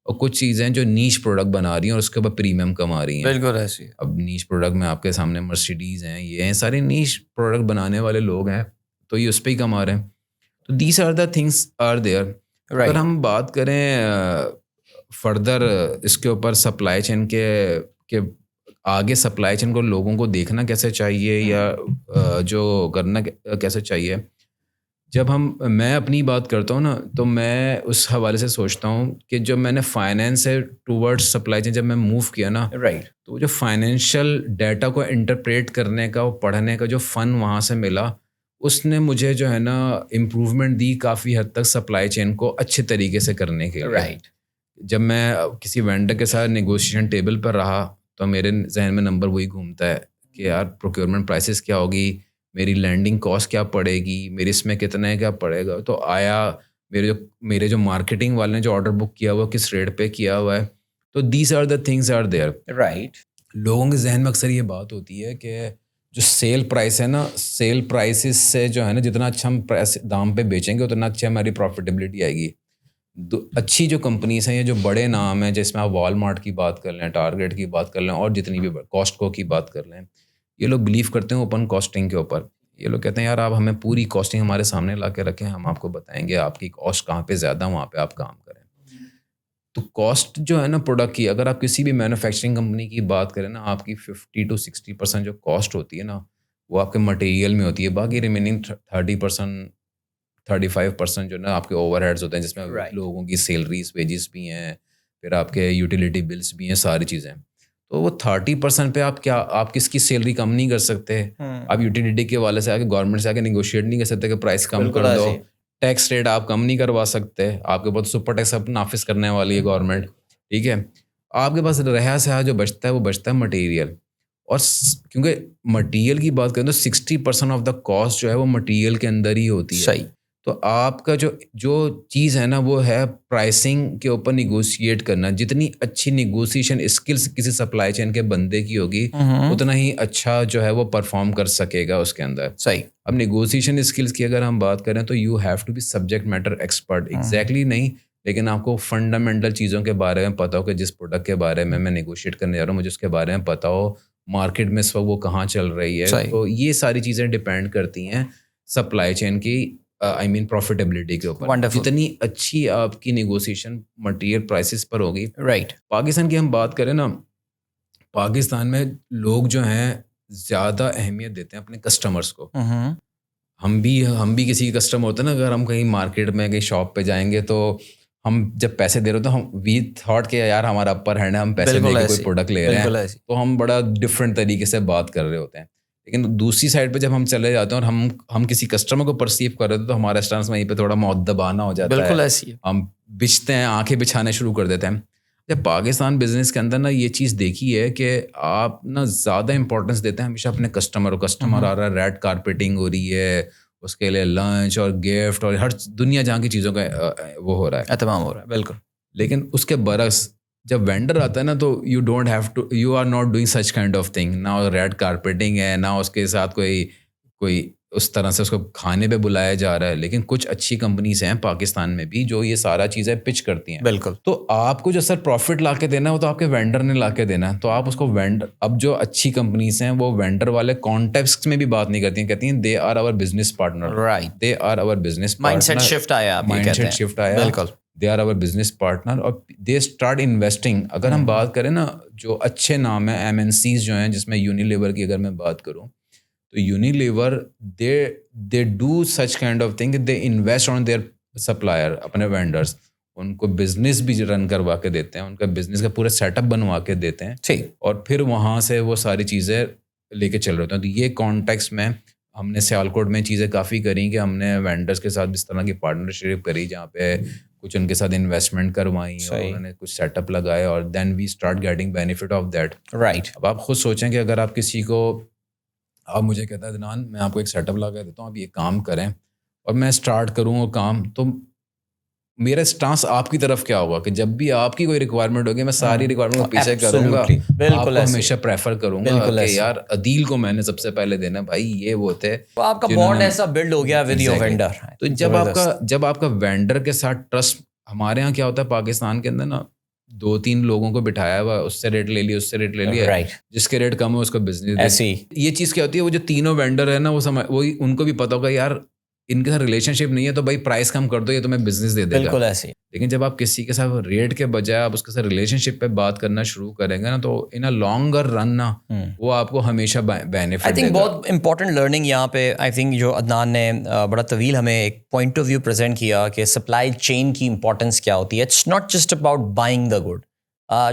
B: اور کچھ چیزیں جو نیش پروڈکٹ بنا رہی ہیں اور اس کے اوپر پریمیم کما رہی ہیں.
A: بالکل ایسی.
B: اب نیش پروڈکٹ میں آپ کے سامنے مرسیڈیز ہیں, یہ ہیں, سارے نیش پروڈکٹ بنانے والے لوگ ہیں, تو یہ اس پہ ہی کما رہے ہیں. تو these are the things are there. اگر ہم بات کریں فردر اس کے اوپر سپلائی چین کے آگے, سپلائی چین کو لوگوں کو دیکھنا کیسے چاہیے یا جو کرنا کیسے چاہیے, جب میں اپنی بات کرتا ہوں نا, تو میں اس حوالے سے سوچتا ہوں کہ جب میں نے فائنینس سے ٹورڈز سپلائی چین جب میں موو کیا نا, تو جو فائنینشیل ڈیٹا کو انٹرپریٹ کرنے کا, وہ پڑھنے کا جو فن وہاں سے ملا, اس نے مجھے جو ہے نا امپروومنٹ دی کافی حد تک سپلائی چین کو اچھے طریقے سے کرنے کے لیے. جب میں کسی وینڈر کے ساتھ نیگوشیشن ٹیبل پر رہا, تو میرے ذہن میں نمبر وہی گھومتا ہے کہ یار پروکیورمنٹ پرائسز کیا ہوگی, میری لینڈنگ کاسٹ کیا پڑے گی, میری اس میں کتنے کیا پڑے گا, تو آیا میرے جو مارکیٹنگ والے نے جو آرڈر بک کیا ہوا کس ریٹ پہ کیا ہوا ہے. تو these are the things are there. لوگوں کے ذہن میں اکثر یہ بات ہوتی ہے کہ جو سیل پرائس ہے نا, سیل پرائسز سے جو ہے نا جتنا اچھا ہم دام پہ بیچیں گے اتنا اچھا ہماری پروفیٹیبلٹی آئے گی. اچھی جو کمپنیز ہیں یا جو بڑے نام ہیں, جس میں آپ والمارٹ کی بات کر لیں, ٹارگیٹ کی بات کر لیں, اور جتنی بھی کاسٹکو کی بات کر لیں, یہ لوگ بلیو کرتے ہیں اوپن کاسٹنگ کے اوپر. یہ لوگ کہتے ہیں یار آپ ہمیں پوری کاسٹنگ ہمارے سامنے لا کے رکھیں, ہم آپ کو بتائیں گے آپ کی کاسٹ کہاں پہ زیادہ, وہاں پہ آپ کام کریں. تو کاسٹ جو ہے نا پروڈکٹ کی, اگر آپ کسی بھی مینوفیکچرنگ کمپنی کی بات کریں نا, آپ کی 50 to 60% جو کاسٹ ہوتی ہے نا, وہ آپ کے مٹیریل میں ہوتی ہے. باقی ریمیننگ 35% جو نا آپ کے اوور ہیڈز ہوتے ہیں, جس میں لوگوں کی سیلریز, ویجز بھی ہیں, پھر آپ کے یوٹیلیٹی بلس بھی ہیں, ساری چیزیں. تو وہ 30% پہ آپ کس کی سیلری کم نہیں کر سکتے. آپ یوٹیلیٹی کے والے سے آ کے گورنمنٹ سے آ کے نیگوشیٹ نہیں کر سکتے کہ پرائس کم کر دو. ٹیکس ریٹ آپ کم نہیں کروا سکتے, آپ کے پاس سپر ٹیکس اپنا نافذ کرنے والی ہے گورنمنٹ, ٹھیک ہے. آپ کے پاس رہا سہا جو بچتا ہے وہ بچتا ہے مٹیریل. اور کیونکہ مٹیریل کی بات کریں تو 60% آف دا کاسٹ جو ہے وہ مٹیریل کے اندر ہی ہوتی ہے.
A: صحیح.
B: تو آپ کا جو چیز ہے نا وہ ہے پرائسنگ کے اوپر نیگوشیٹ کرنا. جتنی اچھی نیگوشیشن اسکلس کسی سپلائی چین کے بندے کی ہوگی, اتنا ہی اچھا جو ہے وہ پرفارم کر سکے گا اس کے اندر.
A: صحیح.
B: اب نیگوشیشن اسکلس کی اگر ہم بات کریں تو you have to be subject matter expert. Exactly نہیں, لیکن آپ کو فنڈامنٹل چیزوں کے بارے میں پتا ہو کہ جس پروڈکٹ کے بارے میں نیگوشیٹ کرنے جا رہا ہوں مجھے اس کے بارے میں پتا ہو, مارکیٹ میں اس وقت وہ کہاں چل رہی ہے. تو یہ ساری چیزیں ڈپینڈ کرتی ہیں سپلائی چین کی پروفیٹیبلٹی کے اوپر. جتنی اچھی آپ کی نیگوسیشن مٹیریل پرائسز پر ہوگی. پاکستان کی ہم بات کریں نا, پاکستان میں لوگ جو ہیں زیادہ اہمیت دیتے ہیں اپنے کسٹمرس کو. ہم بھی کسی کسٹمر ہوتے ہیں نا, اگر ہم کہیں مارکیٹ میں کہیں شاپ پہ جائیں گے تو ہم جب پیسے دے رہے ہوتے ہیں, وی تھاٹ کہ یار ہمارا اپر ہینڈ ہے, ہم پیسے دے کے کوئی پروڈکٹ لے رہے ہیں, تو ہم بڑا ڈفرینٹ طریقے سے بات کر رہے ہوتے ہیں. لیکن دوسری سائڈ پہ جب ہم چلے جاتے ہیں اور ہم کسی کسٹمر کو پرسیو کر رہے تھے تو ہمارا اسٹانس وہیں پہ تھوڑا مؤدبانہ ہو جاتا ہے. ہم بچھتے ہیں, آنکھیں بچھانے شروع کر دیتے ہیں. پاکستان بزنس کے اندر نا یہ چیز دیکھی ہے کہ آپ نا زیادہ امپورٹنس دیتے ہیں ہمیشہ اپنے کسٹمر آ رہا ہے, ریڈ کارپیٹنگ ہو رہی ہے, اس کے لیے لنچ اور گفٹ اور ہر دنیا جہاں کی چیزوں کا وہ ہو رہا ہے,
A: اہتمام ہو رہا ہے. بالکل.
B: لیکن اس کے برعکس جب وینڈر آتا ہے نا تو you are not doing such kind of thing. نہ ریڈ کارپیٹنگ ہے, نہ اس کے ساتھ کوئی اس طرح سے اس کو کھانے پہ بلایا جا رہا ہے. لیکن کچھ اچھی کمپنیز ہیں پاکستان میں بھی جو یہ سارا چیزیں پچ کرتی ہیں.
A: بالکل.
B: تو آپ کو جو سر پروفٹ لا کے دینا ہے وہ تو آپ کے وینڈر نے لا کے دینا ہے. تو آپ اس کو اب جو اچھی کمپنیز ہیں وہ وینڈر والے کانٹیکسٹ میں بھی بات نہیں کرتی ہیں, کہتی ہیں they are our business partner.
A: Right.
B: They are our business
A: mindset shift آیا, آپ یہ کہتے ہیں.
B: شفٹ آیا.
A: بالکل.
B: They are our business partner اور دے اسٹارٹ انویسٹنگ. اگر ہم بات کریں نا جو اچھے نام ہیں MNCs جو ہیں, جس میں یونیلیور کی اگر میں بات کروں تو Unilever they do such kind of thing, they invest on their supplier, اپنے وینڈرس. ان کو بزنس بھی رن کروا کے دیتے ہیں, ان کا بزنس کا پورا سیٹ اپ بنوا کے دیتے ہیں.
A: ٹھیک. اور
B: پھر وہاں سے وہ ساری چیزیں لے کے چل رہے ہوتے ہیں. تو یہ کانٹیکس میں ہم نے سیالکوٹ میں چیزیں کافی کری کہ ہم نے وینڈرس کے ساتھ اس طرح کی پارٹنرشپ کری جہاں پہ کچھ ان کے ساتھ انویسٹمنٹ کروائی اور انہوں نے کچھ سیٹ اپ لگائے اور then we start getting benefit of that.
A: Right.
B: اب آپ خود سوچیں کہ اگر آپ کسی کو, آپ مجھے کہتا ہے عدنان میں آپ کو ایک سیٹ اپ لگا دیتا ہوں, آپ یہ کام کریں, اور میں اسٹارٹ کروں وہ کام, تو میرا اسٹانس آپ کی طرف کیا ہوگا کہ جب بھی آپ کی کوئی ریکوائرمنٹ ہوگی میں ساری ریکوائرمنٹ کو پیچھے کروں گا.
A: بالکل.
B: ہمیشہ پریفر کروں گا کہ یار عدیل کو میں نے سب سے پہلے دینا, بھائی یہ وہ تھے.
A: تو آپ کا بانڈ ایسا بلڈ ہو گیا ود یور وینڈر.
B: تو جب آپ کا وینڈر کے ساتھ ٹرسٹ, ہمارے یہاں کیا ہوتا ہے پاکستان کے اندر نا 2-3 لوگوں کو بٹھایا ہوا, اس سے ریٹ لے لیا, اس سے ریٹ لے لیا, جس کے ریٹ کم ہے اس کو بزنس. ایسی یہ چیز کیا ہوتی ہے, وہ جو تینوں وینڈر ہے نا وہ ان کو بھی پتا ہوگا یار ان کے ساتھ ریلیشن شپ نہیں ہے تو بھائی پرائز کم کر دو, یہ تمہیں بزنس دے دے گا.
A: بالکل ایسے.
B: لیکن جب آپ کسی کے ساتھ ریٹ کے بجائے آپ اس کے ساتھ ریلیشن شپ پہ بات کرنا شروع کریں گے نا تو ان اے لانگر رن نا وہ آپ کو ہمیشہ بینیفٹ.
A: آئی تھنک بہت امپورٹنٹ لرننگ یہاں پہ آئی تھنک جو عدنان نے بڑا طویل ہمیں ایک پوائنٹ آف ویو پریزنٹ کیا کہ سپلائی چین کی امپورٹنس کیا ہوتی ہے. It's not just about buying the good.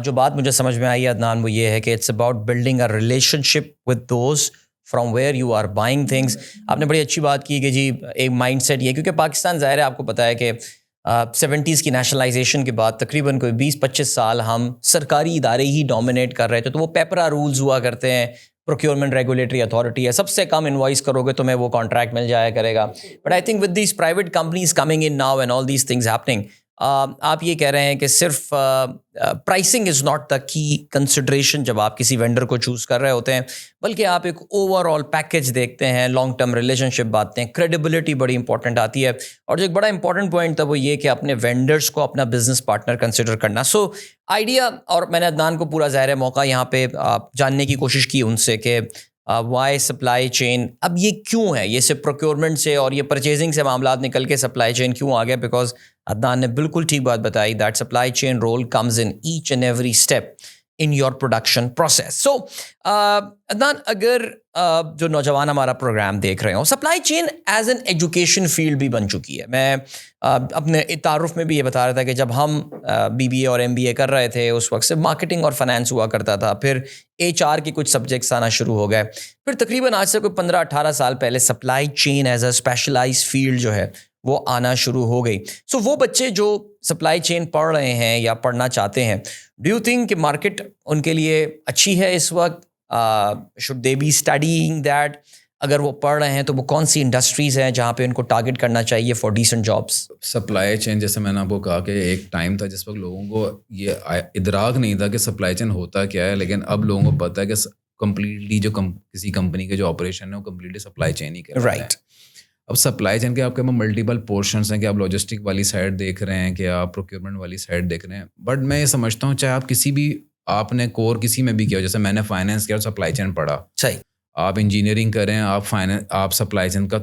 A: جو بات مجھے سمجھ میں آئی ہے عدنان وہ یہ ہے کہ it's about building a relationship with those from where you are buying things. آپ نے بڑی اچھی بات کی کہ جی ایک مائنڈ سیٹ یہ, کیونکہ پاکستان ظاہر ہے آپ کو پتہ ہے کہ 70s کی نیشنلائزیشن کے بعد تقریباً کوئی 20-25 سال ہم سرکاری ادارے ہی ڈومینیٹ کر رہے تھے. تو وہ پیپرا رولز ہوا کرتے ہیں, پروکیورمنٹ ریگولیٹری اتھارٹی ہے, سب سے کم انوائس کرو گے تمہیں وہ کانٹریکٹ مل جایا کرے گا. But I think with these private companies coming in now and all these things happening, آپ یہ کہہ رہے ہیں کہ صرف پرائسنگ از ناٹ دا کی کنسیڈریشن جب آپ کسی وینڈر کو چوز کر رہے ہوتے ہیں, بلکہ آپ ایک اوور آل پیکیج دیکھتے ہیں, لانگ ٹرم ریلیشن شپ باتیں, کریڈیبلٹی بڑی انپورٹنٹ آتی ہے. اور جو ایک بڑا امپورٹنٹ پوائنٹ تھا وہ یہ کہ اپنے وینڈرس کو اپنا بزنس پارٹنر کنسیڈر کرنا. سو آئیڈیا, اور میں نے عدنان کو پورا ظاہر موقع یہاں پہ جاننے کی کوشش کی ان سے کہ وائی سپلائی چین, اب یہ کیوں ہے, یہ صرف پروکیورمنٹ سے اور یہ پرچیزنگ سے معاملات نکل کے سپلائی چین کیوں آ گیا. بیکاز عدنان نے بالکل ٹھیک بات بتائی that supply chain role comes in each and every step in your production process. So Adnan, اگر جو نوجوان ہمارا پروگرام دیکھ رہے ہوں, supply chain as an education field بھی بن چکی ہے. میں اپنے تعارف میں بھی یہ بتا رہا تھا کہ جب ہم BBA اور MBA کر رہے تھے اس وقت سے مارکیٹنگ اور فائنینس ہوا کرتا تھا, پھر HR کے کچھ سبجیکٹس آنا شروع ہو گئے, پھر تقریباً آج سے کوئی 15-18 سال پہلے supply chain as a specialise field جو ہے وہ آنا شروع ہو گئی. سو وہ بچے جو سپلائی چین پڑھ رہے ہیں یا پڑھنا چاہتے ہیں, ڈو یو تھنک کہ مارکیٹ ان کے لیے اچھی ہے اس وقت, should they be studying that, اگر وہ پڑھ رہے ہیں تو وہ کون سی انڈسٹریز ہیں جہاں پہ ان کو ٹارگیٹ کرنا چاہیے for decent jobs?
B: Supply chain, جیسے میں نے آپ کو کہا کہ ایک ٹائم تھا جس وقت لوگوں کو یہ ادراک نہیں تھا کہ سپلائی چین ہوتا کیا ہے, لیکن اب لوگوں کو پتہ ہے کہ کمپلیٹلی جو کسی کمپنی کے جو آپریشن ہے وہ کمپلیٹلی سپلائی چین ہی کر رہا ہے. اب سپلائی چین کے آپ کے ملٹیپل پورشنس ہیں کہ آپ لاجسٹک والی سائڈ دیکھ رہے ہیں, کہ آپ پروکیورمنٹ والی سائڈ دیکھ رہے ہیں. بٹ میں یہ سمجھتا ہوں چاہے آپ کسی بھی, آپ نے کور کسی میں بھی کیا, جیسے میں نے فائنینس کیا اور سپلائی چین پڑھا,
A: صحیح,
B: آپ انجینئرنگ کریں, آپ سپلائی چین کا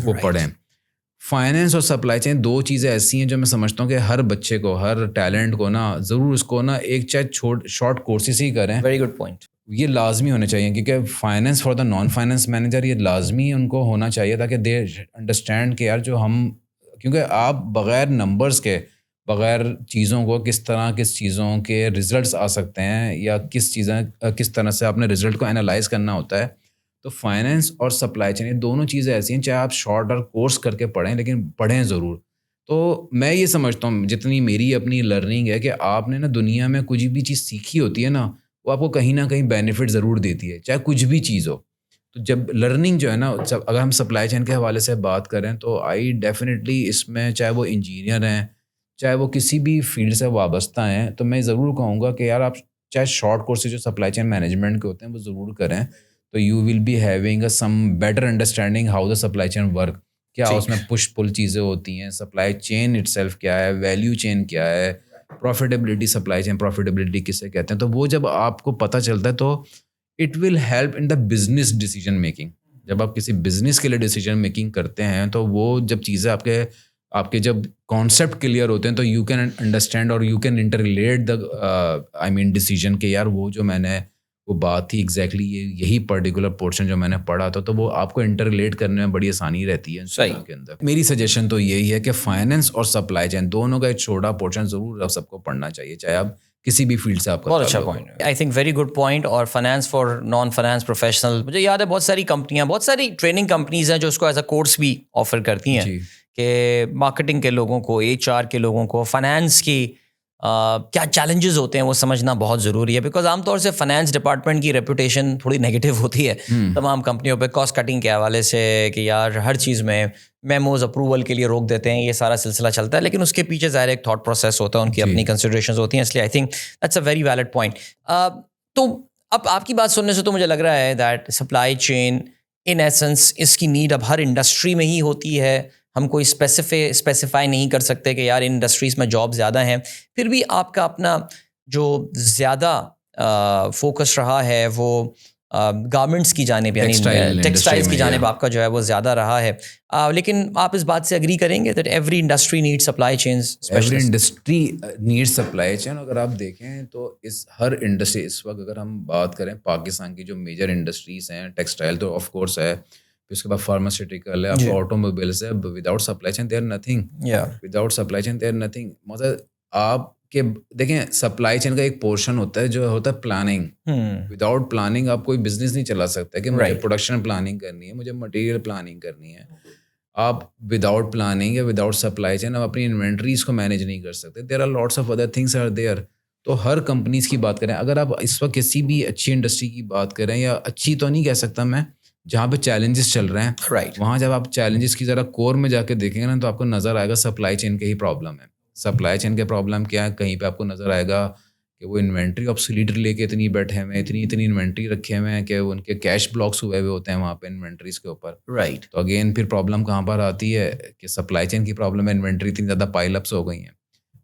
B: وہ پڑھیں. فائنینس اور سپلائی چین دو چیزیں ایسی ہیں جو میں سمجھتا ہوں کہ ہر بچے کو, ہر ٹیلنٹ کو نا ضرور اس کو نا ایک چاہے شارٹ کورسز ہی کریں.
A: Very good point.
B: یہ لازمی ہونے چاہیے, کیونکہ finance for the naan finance manager یہ لازمی ان کو ہونا چاہیے تاکہ دے انڈرسٹینڈ کہ یار جو ہم, کیونکہ آپ بغیر نمبرز کے, بغیر چیزوں کو کس چیزوں کے ریزلٹس آ سکتے ہیں یا کس طرح سے آپ نے رزلٹ کو انالائز کرنا ہوتا ہے. تو فائنینس اور سپلائی چین یہ دونوں چیزیں ایسی ہیں, چاہے آپ شارٹ اور کورس کر کے پڑھیں لیکن پڑھیں ضرور, تو میں یہ سمجھتا ہوں جتنی میری اپنی لرننگ ہے کہ آپ نے نا دنیا میں کچھ بھی چیز سیکھی ہوتی ہے نا وہ آپ کو کہیں نہ کہیں بینیفٹ ضرور دیتی ہے چاہے کچھ بھی چیز ہو. تو جب لرننگ جو ہے نا اگر ہم سپلائی چین کے حوالے سے بات کریں تو آئی ڈیفینیٹلی اس میں چاہے وہ انجینئر ہیں چاہے وہ کسی بھی فیلڈ سے وابستہ ہیں تو میں ضرور کہوں گا کہ یار آپ چاہے شارٹ کورسز جو سپلائی چین مینجمنٹ کے ہوتے ہیں وہ ضرور کریں تو you will be having a some better understanding how the supply chain work. کیا اس میں پش پل چیزیں ہوتی ہیں, سپلائی چین اٹ سیلف کیا ہے, ویلیو چین کیا ہے, پروفیٹیبلٹی, سپلائی چین پروفیٹیبلٹی کسے کہتے ہیں. تو وہ جب آپ کو پتہ چلتا ہے تو it will help in the business decision making. جب آپ کسی بزنس کے لیے ڈیسیجن میکنگ کرتے ہیں تو وہ جب چیزیں آپ کے جب کانسیپٹ کلیئر ہوتے ہیں تو یو کین انڈرسٹینڈ اور you can interrelate the I mean decision کہ یار وہ جو میں نے وہ بات تھی ایگزیکٹلی یہی پرٹیکولر پورشن جو میں نے پڑھا تھا تو وہ آپ کو انٹر ریلیٹ کرنے میں بڑی آسانی رہتی ہے صحیح کے اندر. میری سجیشن تو یہی ہے کہ فائنینس اور سپلائی چین دونوں کا ایک چھوٹا پورشن ضرور آپ سب کو پڑھنا چاہیے چاہے آپ کسی بھی فیلڈ سے آپ کا.
A: بہت اچھا point, I think very good point. اور finance for non finance professional, مجھے یاد ہے بہت ساری کمپنیاں, بہت ساری ٹریننگ کمپنیز ہیں جو اس کو ایز اے کورس بھی آفر کرتی ہیں کہ مارکیٹنگ کے لوگوں کو, HR کے لوگوں کو فائنینس کی کیا چیلنجز ہوتے ہیں وہ سمجھنا بہت ضروری ہے. بیکاز عام طور سے فائنینس ڈپارٹمنٹ کی ریپوٹیشن تھوڑی نیگیٹو ہوتی ہے تمام کمپنیوں پہ کاسٹ کٹنگ کے حوالے سے کہ یار ہر چیز میں میموز اپروول کے لیے روک دیتے ہیں, یہ سارا سلسلہ چلتا ہے. لیکن اس کے پیچھے ظاہر ایک تھاٹ پروسیس ہوتا ہے, ان کی اپنی کنسیڈریشنز ہوتی ہیں, اس لیے I think that's a very valid point. تو اب آپ کی بات سننے سے تو مجھے لگ رہا ہے that supply chain in essence اس کی نیڈ اب ہر انڈسٹری میں ہی ہوتی ہے. ہم کوئی اسپیسیفائی نہیں کر سکتے کہ یار ان انڈسٹریز میں جاب زیادہ ہیں. پھر بھی آپ کا اپنا جو زیادہ فوکس رہا ہے وہ گارمنٹس کی جانب یعنی ٹیکسٹائلز کی جانب آپ کا جو ہے وہ زیادہ رہا ہے. لیکن آپ اس بات سے اگری کریں گے that every industry need supply chains,
B: every industry need supply chain. اگر آپ دیکھیں تو ہر انڈسٹری اس وقت اگر ہم بات کریں پاکستان کی جو میجر انڈسٹریز ہیں, ٹیکسٹائل تو آف کورس ہے, پھر اس کے بعد فارماسیوٹیکل ہے, آپ کو آٹو موبائلس ہے. وداؤٹ سپلائی چین دیر نتھنگ, وداؤٹ سپلائی چین دیر نتھنگ. مطلب آپ کے دیکھیں سپلائی چین کا ایک پورشن ہوتا ہے جو ہوتا ہے پلاننگ. وداؤٹ پلاننگ آپ کوئی بزنس نہیں چلا سکتا کہ مجھے پروڈکشن پلاننگ کرنی ہے, مجھے مٹیریل پلاننگ کرنی ہے. آپ وداؤٹ پلاننگ یا وداؤٹ سپلائی چین آپ اپنی انوینٹریز کو مینیج نہیں کر سکتے. There are lots of other things are there. تو ہر کمپنیز کی بات کریں, اگر آپ اس وقت کسی بھی اچھی انڈسٹری کی بات کریں, یا اچھی تو نہیں کہہ سکتا میں, جہاں پہ چیلنجز چل رہے ہیں وہاں جب آپ چیلنجز کی ذرا کور میں جا کے دیکھیں گے نا تو آپ کو نظر آئے گا سپلائی چین کے ہی پرابلم ہے. سپلائی چین کے پرابلم کیا ہے, کہیں پہ آپ کو نظر آئے گا کہ وہ انوینٹری آبسولیٹ لے کے اتنی بیٹھے ہوئے ہیں, اتنی انوینٹری رکھے ہوئے ہیں کہ ان کے کیش بلاکس ہوئے ہوتے ہیں وہاں پہ انوینٹریز کے اوپر. تو اگین پھر پرابلم کہاں پر آتی ہے کہ سپلائی چین کی پرابلم ہے, انوینٹری اتنی زیادہ پائل اپس ہو گئی ہیں.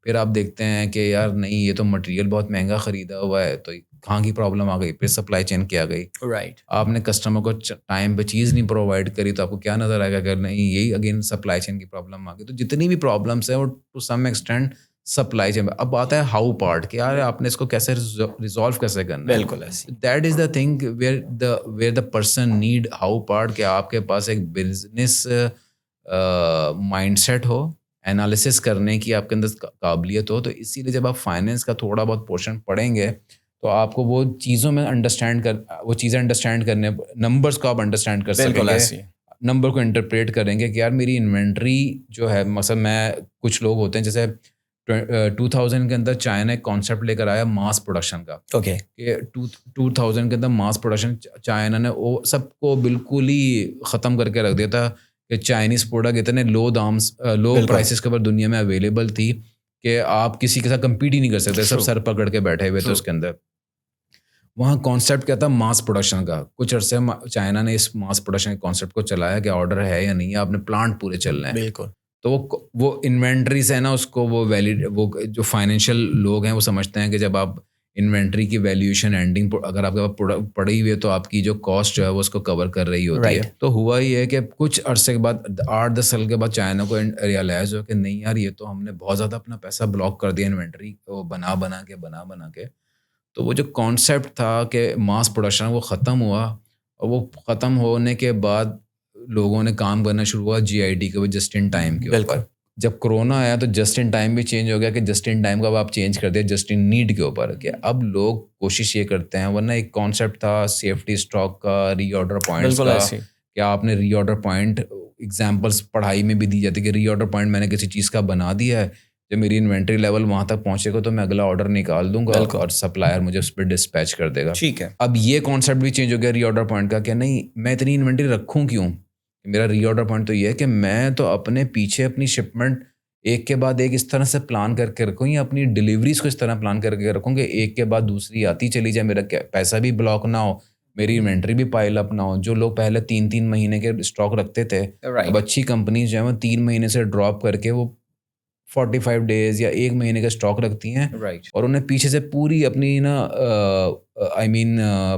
B: پھر آپ دیکھتے ہیں کہ یار نہیں یہ تو مٹیریل بہت مہنگا خریدا ہوا ہے, تو کہاں کی پرابلم آ گئی, پھر سپلائی چین کی آ گئی. آپ نے کسٹمر کو ٹائم پہ چیز نہیں پرووائڈ کری تو آپ کو کیا نظر آئے گا کہ نہیں یہی اگین سپلائی چین کی پرابلم آ گئی. تو جتنی بھی پرابلمس ہیں وہ to some extent supply chain. اب آتا ہے ہاؤ پارٹ کہ یار آپ نے اس کو کیسے ریزالو کیسے کرنا ہے.
A: بالکل
B: that is the thing where the person need how part, کہ آپ کے پاس ایک بزنس مائنڈ سیٹ ہو, انالیسس کرنے کی آپ کے اندر قابلیت ہو. تو اسی لیے جب آپ فائنینس کا تھوڑا بہت پورشن پڑھیں گے تو آپ کو وہ چیزوں میں وہ چیزیں انڈرسٹینڈ کرنے, نمبرس کو آپ انڈرسٹینڈ کر سکیں گے, نمبر کو انٹرپریٹ کریں گے کہ یار میری انوینٹری جو ہے, مثلا میں کچھ لوگ ہوتے ہیں جیسے 2000 کے اندر چائنا ایک کانسیپٹ لے کر آیا ماس پروڈکشن کا, کہ 2000 کے اندر ماس پروڈکشن چائنا نے وہ سب کو بالکل ہی ختم کر کے رکھ دیا تھا کہ چائنیز پروڈکٹ اتنے لو پرائسز کے اوپر دنیا میں اویلیبل تھی کہ آپ کسی کے ساتھ کمپیٹ ہی نہیں کر سکتے, سب سر پکڑ کے بیٹھے ہوئے تھے اس کے اندر. وہاں کانسیپٹ کیا تھا ماس پروڈکشن کا. کچھ عرصے چائنا نے اس ماس پروڈکشن کے کانسیپٹ کو چلایا کہ آرڈر ہے یا نہیں, آپ نے پلانٹ پورے چلنے ہیں. بالکل. تو وہ انوینٹریز ہے نا, اس کو وہ جو فائنینشیل لوگ ہیں وہ سمجھتے ہیں کہ جب آپ انوینٹری کی ویلیوشن اینڈنگ اگر آپ کے پاس پڑی ہوئی ہے تو آپ کی جو کاسٹ جو ہے وہ اس کو کور کر رہی ہوتی ہے. تو ہوا یہ ہے کہ کچھ عرصے کے بعد 8-10 سال کے بعد چائنا کو ریئلائز ہو کہ نہیں یار یہ تو ہم نے بہت زیادہ اپنا پیسہ بلاک کر دیا انوینٹری کو بنا بنا کے. تو وہ جو کانسیپٹ تھا کہ ماس پروڈکشن وہ ختم ہوا, اور وہ ختم ہونے کے بعد لوگوں نے کام کرنا شروع ہوا GIT کے جسٹ ان ٹائم کے اوپر. جب کرونا آیا تو جسٹ ان ٹائم بھی چینج ہو گیا کہ جسٹ ان ٹائم کا اب آپ چینج کر دیا جسٹ ان نیڈ کے اوپر, کہ اب لوگ کوشش یہ کرتے ہیں, ورنہ ایک کانسیپٹ تھا سیفٹی اسٹاک کا, ری آرڈر پوائنٹس کا, کہ آپ نے ری آرڈر پوائنٹ ایگزامپلس پڑھائی میں بھی دی جاتی ہے کہ ری آرڈر پوائنٹ میں نے کسی چیز کا بنا دیا ہے, جب میری انوینٹری لیول وہاں تک پہنچے گا تو میں اگلا آرڈر نکال دوں گا اور سپلائر مجھے اس پہ ڈسپیچ کر دے گا.
A: ٹھیک ہے,
B: اب یہ کانسیپٹ بھی چینج ہو گیا ری آرڈر پوائنٹ کا کہ نہیں میں اتنی انوینٹری رکھوں کیوں. میرا ری آرڈر پوائنٹ تو یہ ہے کہ میں تو اپنے پیچھے اپنی شپمنٹ ایک کے بعد ایک اس طرح سے پلان کر کے رکھوں, یا اپنی ڈلیوریز کو اس طرح پلان کر کے رکھوں کہ ایک کے بعد دوسری آتی چلی جائے, میرا پیسہ بھی بلاک نہ ہو, میری انوینٹری بھی پائل اپ نہ ہو. جو لوگ پہلے 3 مہینے کے اسٹاک رکھتے تھے, اب اچھی کمپنیز جو ہیں وہ 3 مہینے سے ڈراپ کر کے وہ 45 days یا 1 مہینے کا اسٹاک رکھتی ہیں, اور انہیں پیچھے سے پوری اپنی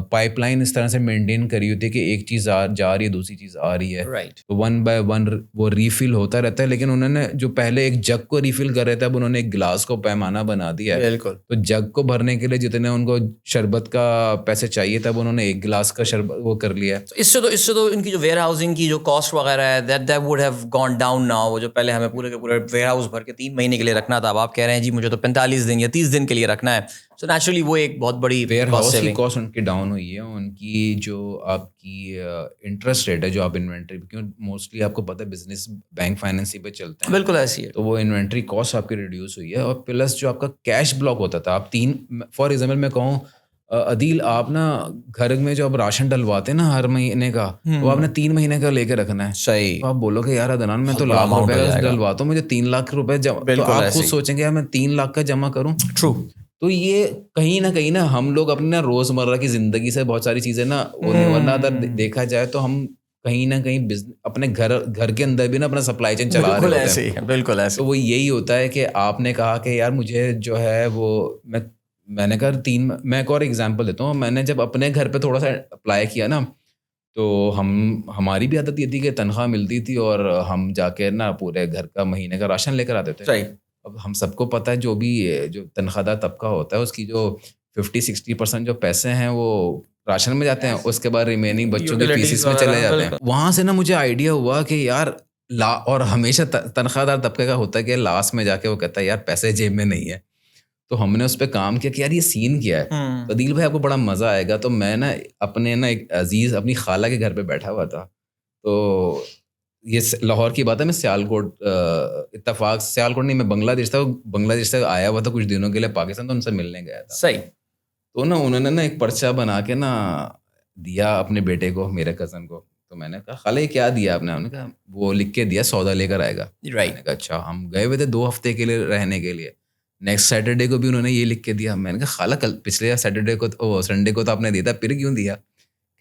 B: پائپ لائن اس طرح سے مینٹین کری ہوتی ہے کہ ایک چیز جا رہی ہے دوسری چیز آ رہی ہے, تو 1 by 1 وہ ریفل ہوتا رہتا ہے. لیکن انہوں نے جو پہلے ایک جگ کو ریفل کر رہے تھے, اب انہوں نے ایک گلاس کو پیمانہ بنا دیا ہے. تو جگ کو بھرنے کے لیے جتنے ان کو شربت کا پیسے چاہیے تھا, انہوں نے ایک گلاس کا شربت وہ کر لیا.
A: اس سے تو ان کی جو ویئر ہاؤسنگ کی جو کاسٹ وغیرہ ہے that would have gone down now. وہ جو پہلے ہمیں پورے کے پورے ویئر ہاؤس بھر کے 3 مہینے کے لیے رکھنا تھا, اب آپ کہہ رہے ہیں جی مجھے تو 45 دن یا 30 دن کے لیے رکھنا ہے. سو نیچرلی وہ ایک بہت بڑی
B: ویئر ہاؤس کی کاسٹ ان کی ڈاؤن ہوئی ہے. ان کی جو آپ کی انٹرسٹ ریٹ ہے جو آپ انوینٹری, کیوں موسٹلی آپ کو پتہ ہے بزنس بینک فائنینس پہ چلتے ہیں,
A: بالکل ایسی ہے,
B: تو وہ انوینٹری کاسٹ آپ کی ریڈیوس ہوئی ہے. اور پلس جو آپ کا کیش بلاک ہوتا تھا, آپ 3 فار ایگزامپل میں کہوں عدیل, آپ نا گھر میں جو آپ راشن ڈلواتے ہیں نا ہر مہینے کا, وہ آپ نے 3 مہینے کا لے کے رکھنا ہے.
A: صحیح.
B: تو آپ بولو کہ یار عدنان میں تو لاکھ روپے کا ڈلواتا ہوں, مجھے 3 لاکھ روپے جمع, تو آپ خود سوچیں گے یار میں 3 لاکھ کا جمع کروں.
A: ٹرو.
B: تو یہ کہیں نہ ہم لوگ اپنے نا روزمرہ کی زندگی سے بہت ساری چیزیں نا, ورنہ اگر دیکھا جائے تو ہم کہیں نہ کہیں اپنے گھر کے اندر بھی نا اپنا سپلائی چین چلا رہے ہوتے ہیں.
A: بالکل ایسے.
B: تو وہ یہی ہوتا ہے کہ آپ نے کہا کہ یار مجھے جو ہے وہ میں نے کہا میں ایک اور ایگزامپل دیتا ہوں. میں نے جب اپنے گھر پہ تھوڑا سا اپلائی کیا نا, تو ہماری بھی عادت یہ تھی کہ تنخواہ ملتی تھی اور ہم جا کے نا پورے گھر کا مہینے کا راشن لے کر آتے تھے. اب ہم سب کو پتہ ہے جو تنخواہ دار طبقہ ہوتا ہے اس کی جو 50-60% جو پیسے ہیں وہ راشن میں جاتے ہیں, اس کے بعد ریمیننگ بچوں کے فیسز میں چلے جاتے ہیں. وہاں سے نا مجھے آئیڈیا ہوا کہ یار اور ہمیشہ تنخواہ دار طبقے کا ہوتا ہے کہ لاسٹ میں جا کے وہ کہتا ہے یار پیسے جیب میں نہیں ہے. تو ہم نے اس پہ کام کیا کہ یار یہ سین کیا ہے. تو عدیل بھائی آپ کو بڑا مزہ آئے گا. تو میں نا اپنے نا ایک عزیز اپنی خالہ کے گھر پہ بیٹھا ہوا تھا, تو یہ لاہور کی بات ہے, میں سیالکوٹ اتفاق سیالکوٹ نہیں, میں بنگلہ دیش سے آیا ہوا تھا کچھ دنوں کے لیے پاکستان, تو ان سے ملنے گیا تھا.
A: صحیح.
B: تو نا انہوں نے نا ایک پرچہ بنا کے نا دیا اپنے بیٹے کو, میرے کزن کو. تو میں نے کہا خالہ یہ کیا دیا آپ نے؟ انہوں نے کہا وہ لکھ کے دیا سودا لے کر آئے گا. میں نے کہا اچھا. ہم گئے ہوئے تھے 2 ہفتے کے لیے رہنے کے لیے. نیکسٹ سیٹرڈے کو بھی انہوں نے یہ لکھ کے دیا. میں نے کہا خالہ کل پچھلے سیٹرڈے کو سنڈے کو تو آپ نے دیا تھا, پھر کیوں دیا؟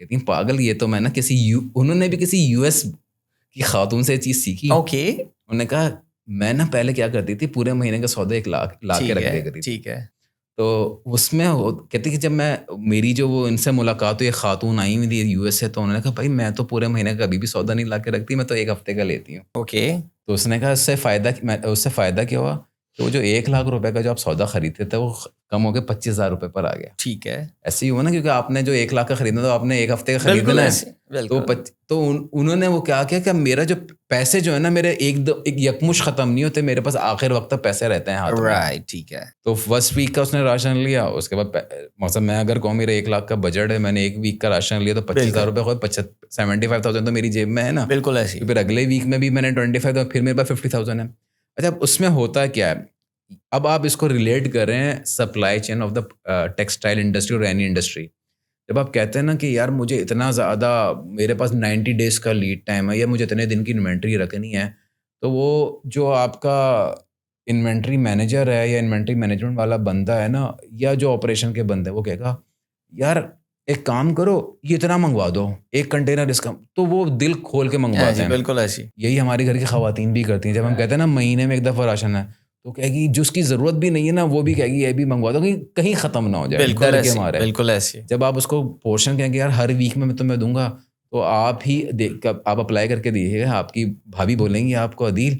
B: کہتی ہیں پاگل یہ تو میں نا انہوں نے بھی کسی US کی خاتون سے چیز سیکھی.
A: اوکے.
B: انہوں نے کہا میں نا پہلے کیا کرتی تھی, پورے مہینے کا سودا 1 لاکھ لا کے رکھ دیا کرتی تھی.
A: ٹھیک ہے.
B: تو اس میں کہتی کہ جب میری جو وہ ان سے ملاقات ہوئی, خاتون آئی ہوئی تھی US سے, تو انہوں نے کہا بھائی میں تو پورے مہینے کا کبھی بھی سودا نہیں لا کے رکھتی, میں تو 1 ہفتے کا لیتی ہوں.
A: اوکے.
B: تو اس نے کہا اس سے فائدہ کیا ہوا کہ وہ جو 1 لاکھ روپے کا جو آپ سودا خریدتے تھے وہ کم ہو کے 25,000 روپے پر آ گیا.
A: ٹھیک ہے.
B: ایسے ہی ہوا نا, کیونکہ آپ نے جو 1 لاکھ کا خریدنا تھا آپ نے 1 ہفتے کا خریدنا ہے. تو انہوں نے وہ کیا کہ میرا جو پیسے جو ہے نا میرے ایک یکمش ختم نہیں ہوتے, میرے پاس آخر وقت تک پیسے رہتے ہیں ہاتھ میں.
A: ٹھیک ہے.
B: تو فرسٹ ویک کا اس نے راشن لیا, اس کے بعد مطلب میں اگر کہوں میرا 1 لاکھ کا بجٹ ہے, میں نے 1 ویک کا راشن لیا تو 25,000 روپے خود 75,000 تو میری جیب میں ہے نا.
A: بالکل ایسی.
B: پھر اگلے ویک میں بھی میں نے 25,000, پھر میرے پاس 50,000 ہے. اچھا اس میں ہوتا کیا ہے, اب آپ اس کو ریلیٹ کر رہے ہیں supply chain of the textile industry اور اینی انڈسٹری. جب آپ کہتے ہیں نا کہ یار مجھے اتنا زیادہ میرے پاس 90 days کا لیڈ ٹائم ہے یا مجھے اتنے دن کی انوینٹری رکھنی ہے, تو وہ جو آپ کا انوینٹری مینیجر ہے یا انوینٹری مینجمنٹ والا بندہ ہے نا, یا جو آپریشن کے بندے, وہ کہے گا یار ایک کام کرو یہ اتنا منگوا دو 1 کنٹینر اس کا, تو وہ دل کھول کے منگواتے ہیں.
A: بالکل ایسی.
B: یہی ہماری گھر کی خواتین بھی کرتی ہیں. جب ہم کہتے ہیں نا مہینے میں 1 دفعہ راشن ہے, تو کہے گی جس کی ضرورت بھی نہیں ہے نا وہ بھی کہے گی یہ بھی منگوا دو کہیں ختم نہ ہو جائے.
A: بالکل ایسے. بالکل ایسے.
B: جب آپ اس کو پورشن کہیں گے یار ہر ویک میں تمہیں دوں گا, تو آپ ہی آپ اپلائی کر کے دیجیے گا, آپ کی بھابھی بولیں گی آپ کو عدیل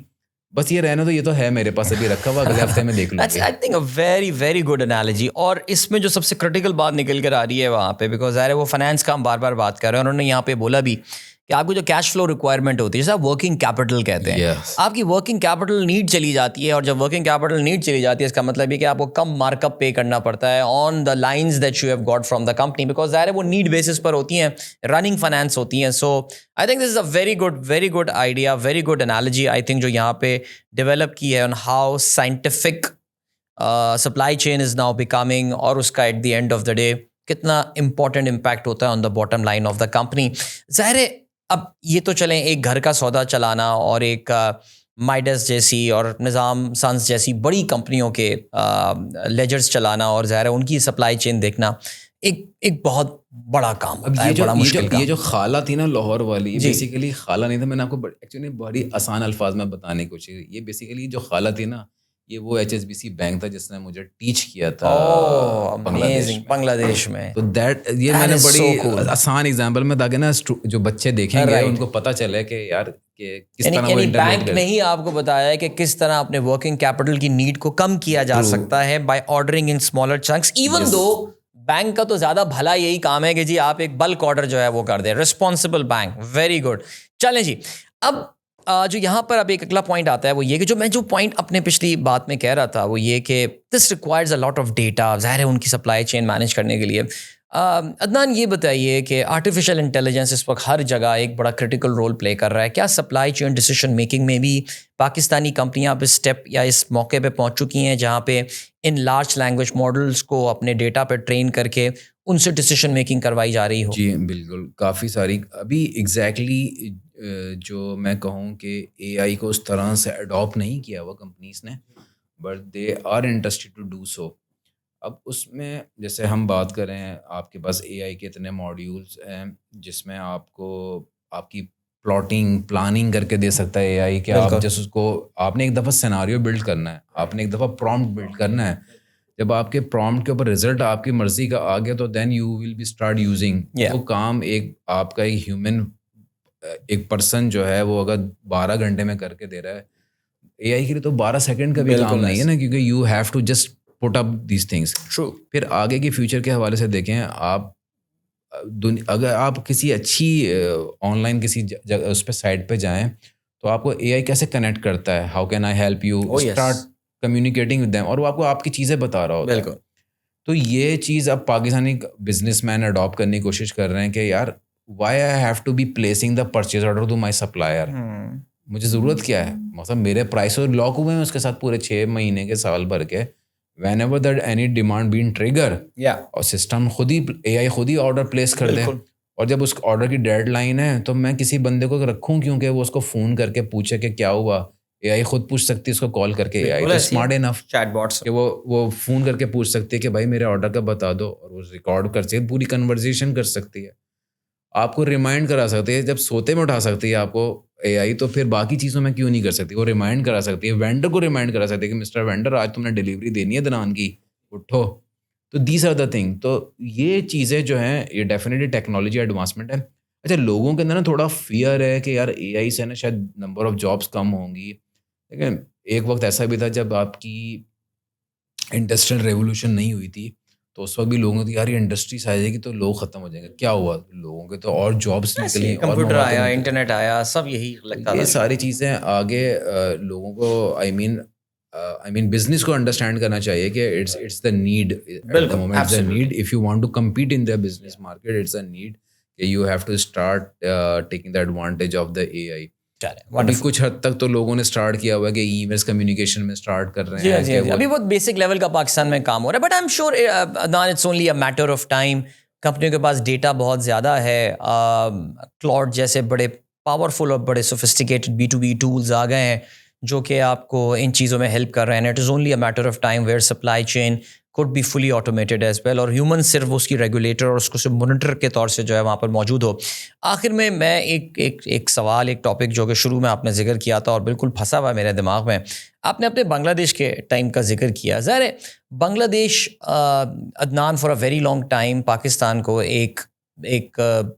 B: بس یہ رہنا تو یہ تو ہے میرے پاس ابھی رکھا ہوا, اگلے ہفتے میں دیکھ لوں گی.
A: I think a very very good analogy. اور اس میں جو سب سے کرٹیکل بات نکل کر آ رہی ہے وہاں پہ, بیکاز ظاہر ہے وہ فائنینس کا ہم بار بار بات کر رہے ہیں, انہوں نے یہاں پہ بولا بھی کہ آپ کو جو کیش فلو ریکوائرمنٹ ہوتی ہے جیسے آپ ورکنگ کیپٹل کہتے ہیں, آپ کی ورکنگ کیپٹل نیڈ چلی جاتی ہے, اور جب ورکنگ کیپٹل نیڈ چلی جاتی ہے اس کا مطلب یہ کہ آپ کو کم مارک اپ پے کرنا پڑتا ہے on the lines that you have got from the company, because ظاہر ہے وہ نیڈ بیسس پر ہوتی ہیں, رننگ فائنینس ہوتی ہیں. So I think this is a very good idea, very good analogy I think جو یہاں پہ ڈیولپ کی ہے on how scientific supply chain is now becoming, اور اس کا at the end of the day کتنا امپورٹنٹ امپیکٹ ہوتا ہے on the bottom line of the company. ظاہر ہے اب یہ تو چلیں ایک گھر کا سودا چلانا اور ایک مائڈس جیسی اور نظام سنس جیسی بڑی کمپنیوں کے لیجرز چلانا اور ظاہر ہے ان کی سپلائی چین دیکھنا ایک بہت بڑا کام ہوتا ہے, بڑا مشکل کام.
B: یہ جو خالہ تھی نا لاہور والی, بیسیکلی خالہ نہیں تھا, میں نے آپ کو ایکچولی بڑی آسان الفاظ میں بتانے کی کوشش کی. یہ بیسیکلی جو خالہ تھی نا, یہ وہ HSBC بینک تھا جس نے مجھے ٹیچ کیا تھا
A: بنگلہ دیش میں.
B: تو یہ میں نے بڑی آسان ایگزامپل میں, تاکہ نا جو بچے دیکھیں گے ان کو پتہ چلے کہ یار کس طرح وہ
A: بینک نے ہی آپ کو بتایا ہے کہ کس طرح اپنے ورکنگ کیپٹل کی نیڈ کو کم کیا جا سکتا ہے by ordering in smaller chunks, even though bank کا تو زیادہ بھلا یہی کام ہے کہ جی آپ ایک بلک آرڈر جو ہے وہ کر دیں. Responsible bank, very good. چلیں جی, اب جو یہاں پر اب ایک اگلا پوائنٹ آتا ہے وہ یہ کہ جو پوائنٹ اپنے پچھلی بات میں کہہ رہا تھا وہ یہ کہ this requires a lot of data, ظاہر ہے ان کی سپلائی چین مینیج کرنے کے لیے. عدنان یہ بتائیے کہ آرٹیفیشیل انٹیلیجنس اس وقت ہر جگہ ایک بڑا کرٹیکل رول پلے کر رہا ہے, کیا سپلائی چین ڈیسیشن میکنگ میں بھی پاکستانی کمپنیاں اب اس اسٹیپ یا اس موقع پہ پہنچ چکی ہیں جہاں پہ ان لارج لینگویج ماڈلس کو اپنے ڈیٹا پہ ٹرین کر کے ان سے ڈیسیشن میکنگ کروائی جا رہی ہو؟
B: جی بالکل, کافی ساری. ابھی ایگزیکٹلی جو میں کہوں کہ AI کو اس طرح سے اڈاپٹ نہیں کیا ہوا کمپنیز نے, but they are interested to do so. اب اس میں جیسے ہم بات کریں, آپ کے پاس AI کے اتنے ماڈیولس ہیں جس میں آپ کو آپ کی پلاننگ کر کے دے سکتا ہے AI, کہ آپ جس اس کو آپ نے ایک دفعہ سیناریو بلڈ کرنا ہے, آپ نے ایک دفعہ پرومپٹ بلڈ کرنا ہے. جب آپ کے پرومپٹ کے اوپر رزلٹ آپ کی مرضی کا آ گیا تو then you will be start using وہ کام. ایک آپ کا ایک ہیومن ایک پرسن جو ہے وہ اگر 12 گھنٹے میں کر کے دے رہا ہے, AI کے لیے تو 12 سیکنڈ کا بھی کام نہیں ہے نا, کیونکہ you have to just put up these things. پھر آگے کی فیوچر کے حوالے سے دیکھیں آپ, اگر آپ کسی اچھی آن لائن کسی اس پہ سائٹ پہ جائیں تو آپ کو AI کیسے کنیکٹ کرتا ہے, how can I help you, start communicating with them, اور وہ آپ کو آپ کی چیزیں بتا رہا ہوتا ہے. تو یہ چیز اب پاکستانی بزنس مین اڈاپٹ کرنے کی کوشش کر رہے ہیں کہ یار why I have to be placing the purchase order to my supplier, مجھے ضرورت کیا ہے, مطلب میرے پرائس لاک ہوئے ہیں اس کے ساتھ پورے 6 مہینے کے سال بھر کے, when ever that any demand been trigger, اور سسٹم خود ہی AI خود ہی آرڈر پلیس کر دے. اور جب اس آرڈر کی ڈیڈ لائن ہے تو میں کسی بندے کو رکھوں کیونکہ وہ اس کو فون کر کے پوچھے کہ کیا ہوا, AI خود پوچھ سکتی ہے اس کو کال کر کے. AI smart enough
A: chat bots
B: کہ وہ فون کر کے پوچھ سکتی ہے کہ بھائی میرے آرڈر کا بتا دو, اور وہ ریکارڈ کر سکتی ہے, پوری کنورزیشن کر سکتی ہے, آپ کو ریمائنڈ کرا سکتی ہے. جب سوتے میں اٹھا سکتی ہے آپ کو AI, تو پھر باقی چیزوں میں کیوں نہیں کر سکتی؟ وہ ریمائنڈ کرا سکتی ہے, وینڈر کو ریمائنڈ کرا سکتی ہے کہ مسٹر وینڈر آج تم نے ڈیلیوری دینی ہے دنان کی, اٹھو. تو دیز آر دا تھنگ. تو یہ چیزیں جو ہیں یہ ڈیفینیٹلی ٹیکنالوجی ایڈوانسمنٹ ہے. اچھا, لوگوں کے اندر نا تھوڑا فیئر ہے کہ یار AI سے نا شاید نمبر آف جابس کم ہوں گی, لیکن ایک وقت ایسا بھی تھا جب آپ کی انڈسٹریل ریولوشن نہیں ہوئی تھی تو اس وقت بھی لوگوں کی یار یہ انڈسٹری آ جائے گی تو لوگ ختم ہو جائیں گے. کیا ہوا, لوگوں کے تو اور جابس نکلی,
A: کمپیوٹر آیا, انٹرنیٹ آیا, سب یہی لگتا ہے.
B: یہ ساری چیزیں آگے لوگوں کو آئی مین بزنس کو انڈرسٹینڈ کرنا چاہیے کہ it's the need at the moment, it's the need if you want to compete in the business market, it's the need کہ you have to start taking the advantage of the AI. ابھی کچھ حد تک تو لوگوں نے start کیا ہوا ہے کہ ای میلس کمیونیکیشن میں اسٹارٹ کر رہے ہیں.
A: ابھی بہت بیسک لیول کا پاکستان میں کام ہو رہا ہے, but I am sure it's only a matter of time. کمپنیوں کے پاس ڈیٹا بہت زیادہ ہے, کلاؤڈ جیسے بڑے پاورفل اور بڑے سوفسٹیکیٹڈ B2B ٹولز آ گئے ہیں جو کہ آپ کو ان چیزوں میں ہیلپ کر رہے ہیں. It is only a matter of time where supply chain could be fully automated as well, اور ہیومن صرف اس کی ریگولیٹر اور اس کو صرف مانیٹر کے طور سے جو ہے وہاں پر موجود ہو. آخر میں ایک سوال, ایک ٹاپک جو کہ شروع میں آپ نے ذکر کیا تھا اور بالکل پھنسا ہوا ہے میرے دماغ میں, آپ نے اپنے بنگلہ دیش کے ٹائم کا ذکر کیا. ظاہر ہے بنگلہ دیش Adnan for a very long time Pakistan کو ایک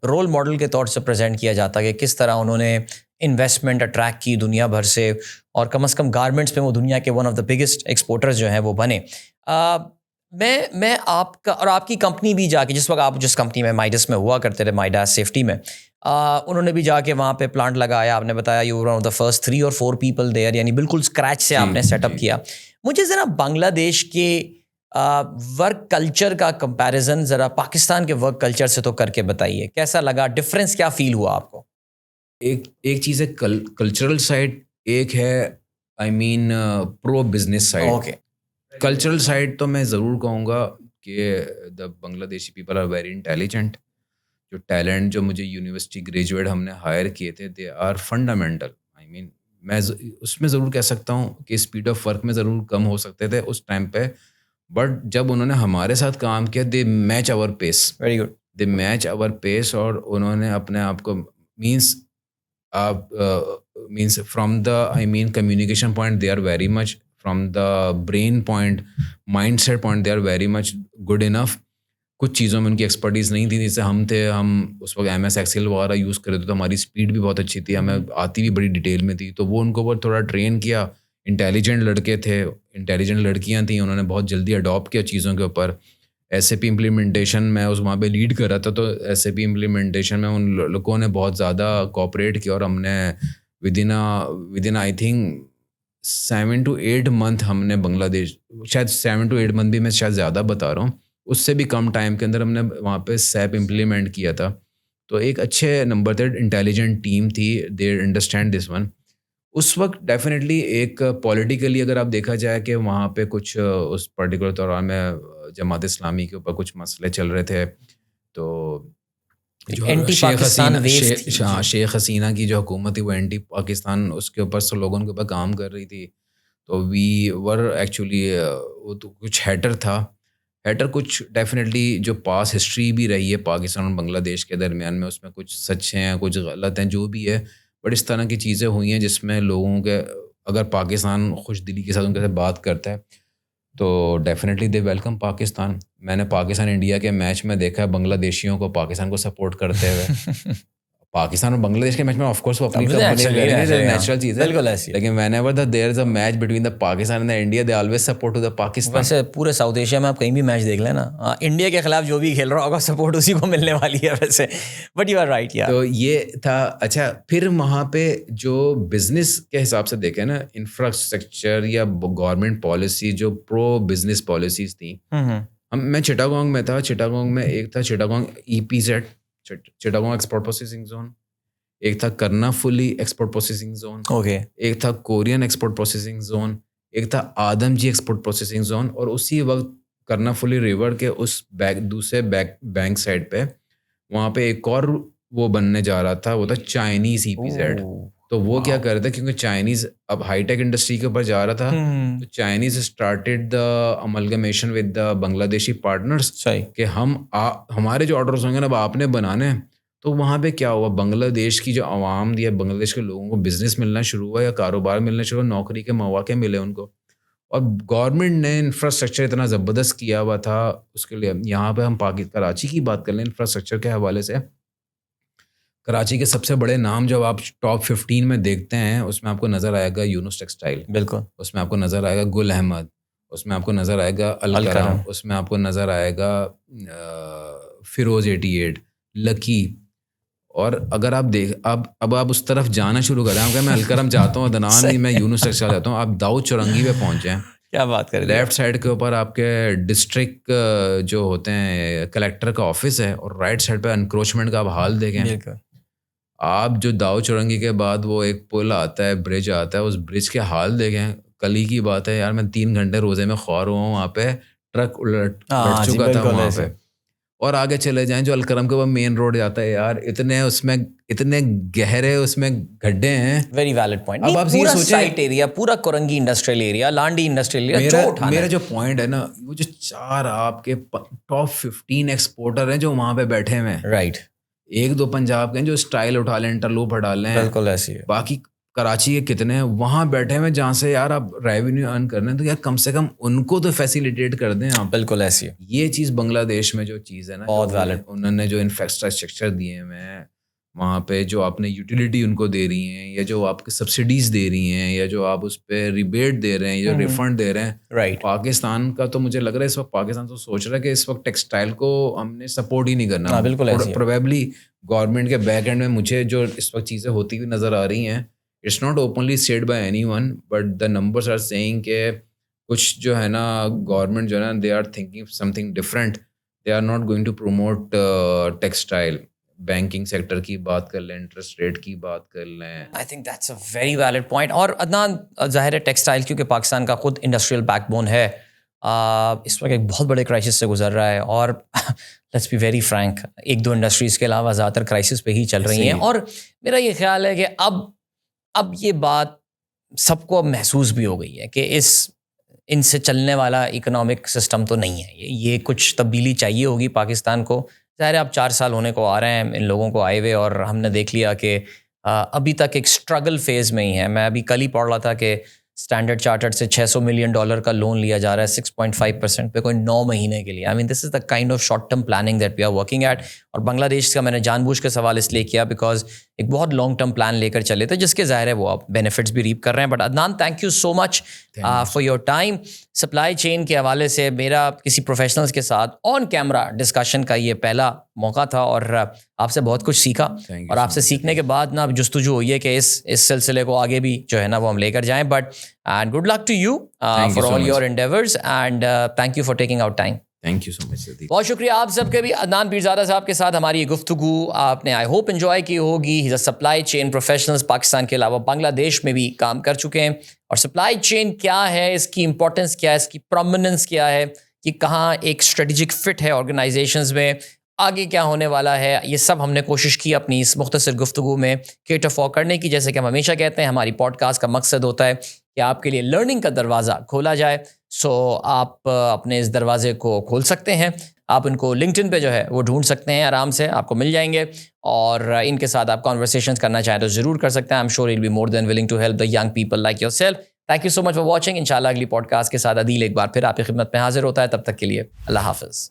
A: رول ماڈل کے طور سے پریزنٹ کیا جاتا ہے کہ کس طرح انہوں نے انویسٹمنٹ اٹریکٹ کی دنیا بھر سے, اور کم از کم گارمنٹس میں وہ دنیا کے one of the biggest exporters جو ہیں وہ بنے. میں آپ کا اور آپ کی کمپنی بھی جا کے, جس وقت آپ جس کمپنی میں مائڈس میں ہوا کرتے تھے, مائڈاس سیفٹی میں, انہوں نے بھی جا کے وہاں پہ پلانٹ لگایا. آپ نے بتایا you were one of the first 3 or 4 people there, یعنی بالکل اسکریچ سے آپ نے سیٹ اپ کیا. مجھے ذرا بنگلہ دیش کے ورک کلچر کا کمپیریزن ذرا پاکستان کے ورک کلچر سے تو کر کے بتائیے, کیسا لگا, ڈفرینس کیا فیل ہوا آپ کو؟
B: ایک چیز ہے کلچرل سائڈ, ایک ہے I mean pro business side.
A: Okay,
B: cultural side تو میں ضرور کہوں گا کہ the Bangladeshi people are very intelligent. جو ٹیلنٹ جو مجھے یونیورسٹی گریجویٹ ہم نے ہائر کیے تھے, دے آر فنڈامنٹل. آئی مین میں اس میں ضرور کہہ سکتا ہوں کہ اسپیڈ آف ورک میں ضرور کم ہو سکتے تھے اس ٹائم پہ, بٹ جب انہوں نے ہمارے ساتھ کام کیا they match our pace.
A: Very good.
B: They match our pace, اور انہوں نے اپنے آپ کو means from the I mean communication point they are very much, from the brain point, mind set point they are very much good enough. کچھ چیزوں میں ان کی ایکسپرٹیز نہیں تھی, جیسے ہم تھے, ہم اس وقت MS ایکسل وغیرہ یوز کرے تھے, تو ہماری اسپیڈ بھی بہت اچھی تھی, ہمیں آتی بھی بڑی ڈیٹیل میں تھی, تو وہ ان کو بہت تھوڑا ٹرین کیا. انٹیلیجنٹ لڑکے تھے, انٹیلیجنٹ لڑکیاں تھیں, انہوں نے بہت جلدی اڈاپٹ کیا چیزوں کے اوپر. SAP امپلیمنٹیشن میں اس وہاں پہ لیڈ کر رہا تھا, تو SAP امپلیمنٹیشن میں ان لوگوں نے بہت زیادہ کوآپریٹ کیا, اور ہم نے with in I think 7 to 8 month ہم نے بنگلہ دیش, شاید 7 to 8 month بھی میں شاید زیادہ بتا رہا ہوں, اس سے بھی کم ٹائم کے اندر ہم نے وہاں پہ SAP امپلیمنٹ کیا تھا. تو ایک اچھے نمبر 3 انٹیلیجنٹ ٹیم تھی, دے انڈرسٹینڈ دس ون. اس وقت ڈیفینیٹلی ایک پولیٹیکلی اگر آپ دیکھا جائے کہ وہاں پہ کچھ اس پرٹیکولر دوران میں جماعت اسلامی کے اوپر کچھ مسئلے چل رہے تھے, تو شیخ حسینہ کی جو حکومت تھی وہ اینٹی پاکستان اس کے اوپر لوگوں کے اوپر کام کر رہی تھی. تو وی ور ایکچولی وہ تو کچھ ہیٹر تھا, ہیٹر کچھ ڈیفینیٹلی جو پاس ہسٹری بھی رہی ہے پاکستان اور بنگلہ دیش کے درمیان میں, اس میں کچھ سچ ہیں کچھ غلط ہیں جو بھی ہے, بٹ اس طرح کی چیزیں ہوئی ہیں جس میں لوگوں کے, اگر پاکستان خوش دلی کے ساتھ ان کے ساتھ بات کرتا ہے تو ڈیفینیٹلی دے ویلکم پاکستان. میں نے پاکستان انڈیا کے میچ میں دیکھا ہے بنگلہ دیشیوں کو پاکستان کو سپورٹ کرتے ہوئے. پاکستان اور بنگلہ دیش کے میچ میں آف کورس وہ اپنی نیچرل چیز ہے, لیکن whenever there is a match between the Pakistan and India they always support to the Pakistan.
A: ویسے پورے ساؤتھ ایشیا میں آپ کہیں بھی میچ دیکھ لیں نا, انڈیا کے خلاف جو بھی کھیل رہا ہوگا سپورٹ اسی کو ملنے والی ہے ویسے, بٹ یو آر رائٹ یار.
B: تو یہ تھا. اچھا, پھر وہاں پہ جو بزنس کے حساب سے دیکھیں نا, انفراسٹرکچر یا گورنمنٹ پالیسی جو پرو بزنس پالیسیز تھیں, میں چٹاگانگ میں تھا. چٹاگانگ میں ایک تھا Chittagong EPZ, Chittagong export processing zone, ایک تھا کرنا فلی ایکسپورٹ پروسیسنگ زون, ایک تھا کورین ایکسپورٹ پروسیسنگ زون, ایک تھا آدم جی ایکسپورٹ پروسیسنگ زون, اور اسی وقت کرنا فلی ریور کے اس دوسرے بینک سائڈ پہ وہاں پہ ایک اور وہ بننے جا رہا تھا, وہ تھا چائنیز EPZ. تو وہ کیا کر رہے تھے, کیونکہ چائنیز اب ہائی ٹیک انڈسٹری کے اوپر جا رہا تھا, تو Chinese started the amalgamation with the Bangladeshi partners کہ ہمارے جو آرڈرز ہوں گے نا اب آپ نے بنانے. تو وہاں پہ کیا ہوا, بنگلہ دیش کی جو عوام یا بنگلہ دیش کے لوگوں کو بزنس ملنا شروع ہوا یا کاروبار ملنا شروع ہوا, نوکری کے مواقع ملے ان کو, اور گورنمنٹ نے انفراسٹرکچر اتنا زبردست کیا ہوا تھا اس کے لیے. یہاں پہ ہم کراچی کی بات کر لیں انفراسٹرکچر کے حوالے سے, کراچی کے سب سے بڑے نام جب آپ ٹاپ 15 میں دیکھتے ہیں, اس میں آپ کو نظر آئے گا یونس ٹیکسٹائل, بالکل, اس میں آپ کو نظر آئے گا گل احمد, اس میں آپ کو نظر آئے گا الکرم, اس میں آپ کو نظر آئے گا فیروز 88, لکی. اور اگر آپ اب آپ اس طرف جانا شروع کریں, کہ میں الکرم جاتا ہوں دنان نہیں, میں یونس ٹیکسٹائل جاتا ہوں, آپ داؤد چورنگی پہ پہنچے ہیں.
A: کیا بات کریں,
B: لیفٹ سائڈ کے اوپر آپ کے ڈسٹرکٹ جو ہوتے ہیں کلیکٹر کا آفس ہے, اور رائٹ سائڈ پہ انکروچمنٹ کا آپ حال دیکھیں. آپ جو داؤد چورنگی کے بعد وہ ایک پل آتا ہے, برج آتا ہے, اس برج کے حال دیکھیں. کل ہی کی بات ہے یار, میں 3 گھنٹے روزے میں خوار ہوا ہوں, وہاں پہ ٹرک الٹ چکا تھا وہاں پہ. اور آگے چلے جائیں جو الکرم کے بعد مین روڈ جاتا ہے یار, اتنے گہرے اس میں گڈھے ہیں.
A: Very valid point. اب آپ یہ سوچیں سائٹ ایریا پورا Korangi industrial area, Landhi industrial area,
B: میرا جو پوائنٹ ہے نا, وہ جو 4 آپ کے ٹاپ 15 ایکسپورٹر ہیں جو وہاں پہ بیٹھے ہوئے ہیں, رائٹ, 1-2 پنجاب کے ہیں جو اسٹائل اٹھا لیں, انٹرلوپ ہٹا لیں,
A: بالکل ایسی ہے.
B: باقی کراچی کے کتنے ہیں وہاں بیٹھے ہوئے جہاں سے یار آپ ریونیو ارن کر رہے ہیں, تو یار کم سے کم ان کو تو فیسیلیٹیٹ کر دیں آپ.
A: بالکل ایسی ہے.
B: یہ چیز بنگلہ دیش میں جو چیز ہے نا,
A: بہت ویلڈ,
B: انہوں نے جو انفراسٹرکچر دیے ہوئے ہیں, وہاں پہ جو آپ نے یوٹیلیٹی ان کو دے رہی ہیں یا جو آپ کے سبسڈیز دے رہی ہیں یا جو آپ اس پہ ریبیٹ دے رہے ہیں یا ریفنڈ دے رہے ہیں.
A: رائٹ.
B: پاکستان کا تو مجھے لگ رہا ہے اس وقت پاکستان تو سوچ رہا ہے کہ اس وقت ٹیکسٹائل کو ہم نے سپورٹ ہی نہیں کرنا.
A: بالکل.
B: پروبیبلی گورنمنٹ کے بیک اینڈ میں مجھے جو اس وقت چیزیں ہوتی ہوئی نظر آ رہی ہیں, it's not openly said by anyone but the numbers are saying کہ کچھ جو ہے نا گورنمنٹ جو ہے نا they are thinking something different. They are not going to promote textile. Banking sector کی بات کر لیں, انٹرسٹ ریٹ کی بات کر لیں.
A: I think that's a very valid point. اور عدنان, ظاہر ہے ٹیکسٹائل کیونکہ پاکستان کا خود انڈسٹریل بیک بون ہے, اس وقت ایک بہت بڑے کرائسس سے گزر رہا ہے, اور لیٹس بی ویری فرینک, ایک دو انڈسٹریز کے علاوہ زیادہ تر کرائسس پہ ہی چل رہی ہیں. اور میرا یہ خیال ہے کہ اب یہ بات سب کو اب محسوس بھی ہو گئی ہے کہ ان سے چلنے والا اکنامک سسٹم تو نہیں ہے, یہ کچھ تبدیلی چاہیے ہوگی پاکستان کو. ظاہر ہے اب 4 سال ہونے کو آ رہے ہیں ان لوگوں کو آئے ہوئے, اور ہم نے دیکھ لیا کہ ابھی تک ایک اسٹرگل فیز میں ہی ہے. میں ابھی کل ہی پڑھ رہا تھا کہ اسٹینڈرڈ چارٹرڈ سے $600 ملین کا لون لیا جا رہا ہے 6.5% پہ, کوئی 9 مہینے کے لیے. I mean this is the kind of short term planning that we are working at. اور بنگلہ دیش کا میں نے جان بوجھ کے سوال اس لیے کیا بیکاز ایک بہت لانگ ٹرم پلان لے کر چلے تھے جس کے ظاہر ہے وہ آپ بینیفٹس بھی ریپ کر رہے ہیں. But Adnan, thank you so much for your time. Supply chain کے حوالے سے میرا کسی پروفیشنلز کے ساتھ آن کیمرہ ڈسکشن کا یہ پہلا موقع تھا, اور آپ سے بہت کچھ سیکھا, اور آپ سے سیکھنے کے بعد نا اب جستجو ہوئی ہے کہ اس سلسلے کو آگے بھی جو ہے نا وہ ہم لے کر جائیں. But and good luck to you for all your endeavours, and thank you for taking out time.
B: Thank you so much.
A: بہت شکریہ آپ سب کے بھی. عدنان پیرزادہ صاحب کے ساتھ ہماری یہ گفتگو آپ نے آئی ہوپ انجوائے کی ہوگی. He is a supply chain professionals, Pakistan کے علاوہ بنگلہ دیش میں بھی کام کر چکے ہیں. اور سپلائی چین کیا ہے, اس کی امپورٹنس کیا ہے, اس کی پرومیننس کیا ہے, کہ کہاں ایک اسٹریٹجک فٹ ہے آرگنائزیشنز میں, آگے کیا ہونے والا ہے, یہ سب ہم نے کوشش کی اپنی اس مختصر گفتگو میں کیٹر فار کرنے کی. جیسے کہ ہم ہمیشہ کہتے ہیں, ہماری پوڈ کاسٹ کا مقصد ہوتا ہے کہ آپ کے لیے لرننگ کا دروازہ کھولا جائے. سو آپ اپنے اس دروازے کو کھول سکتے ہیں. آپ ان کو لنکڈ ان پہ جو ہے وہ ڈھونڈ سکتے ہیں, آرام سے آپ کو مل جائیں گے, اور ان کے ساتھ آپ کانورسیشنز کرنا چاہیں تو ضرور کر سکتے ہیں. I am sure he will be more than willing to help the young people like yourself. Thank you so much for watching. انشاءاللہ اگلی پوڈ کاسٹ کے ساتھ عدیل ایک بار پھر آپ کی خدمت میں حاضر ہوتا ہے. تب تک کے لیے اللہ حافظ.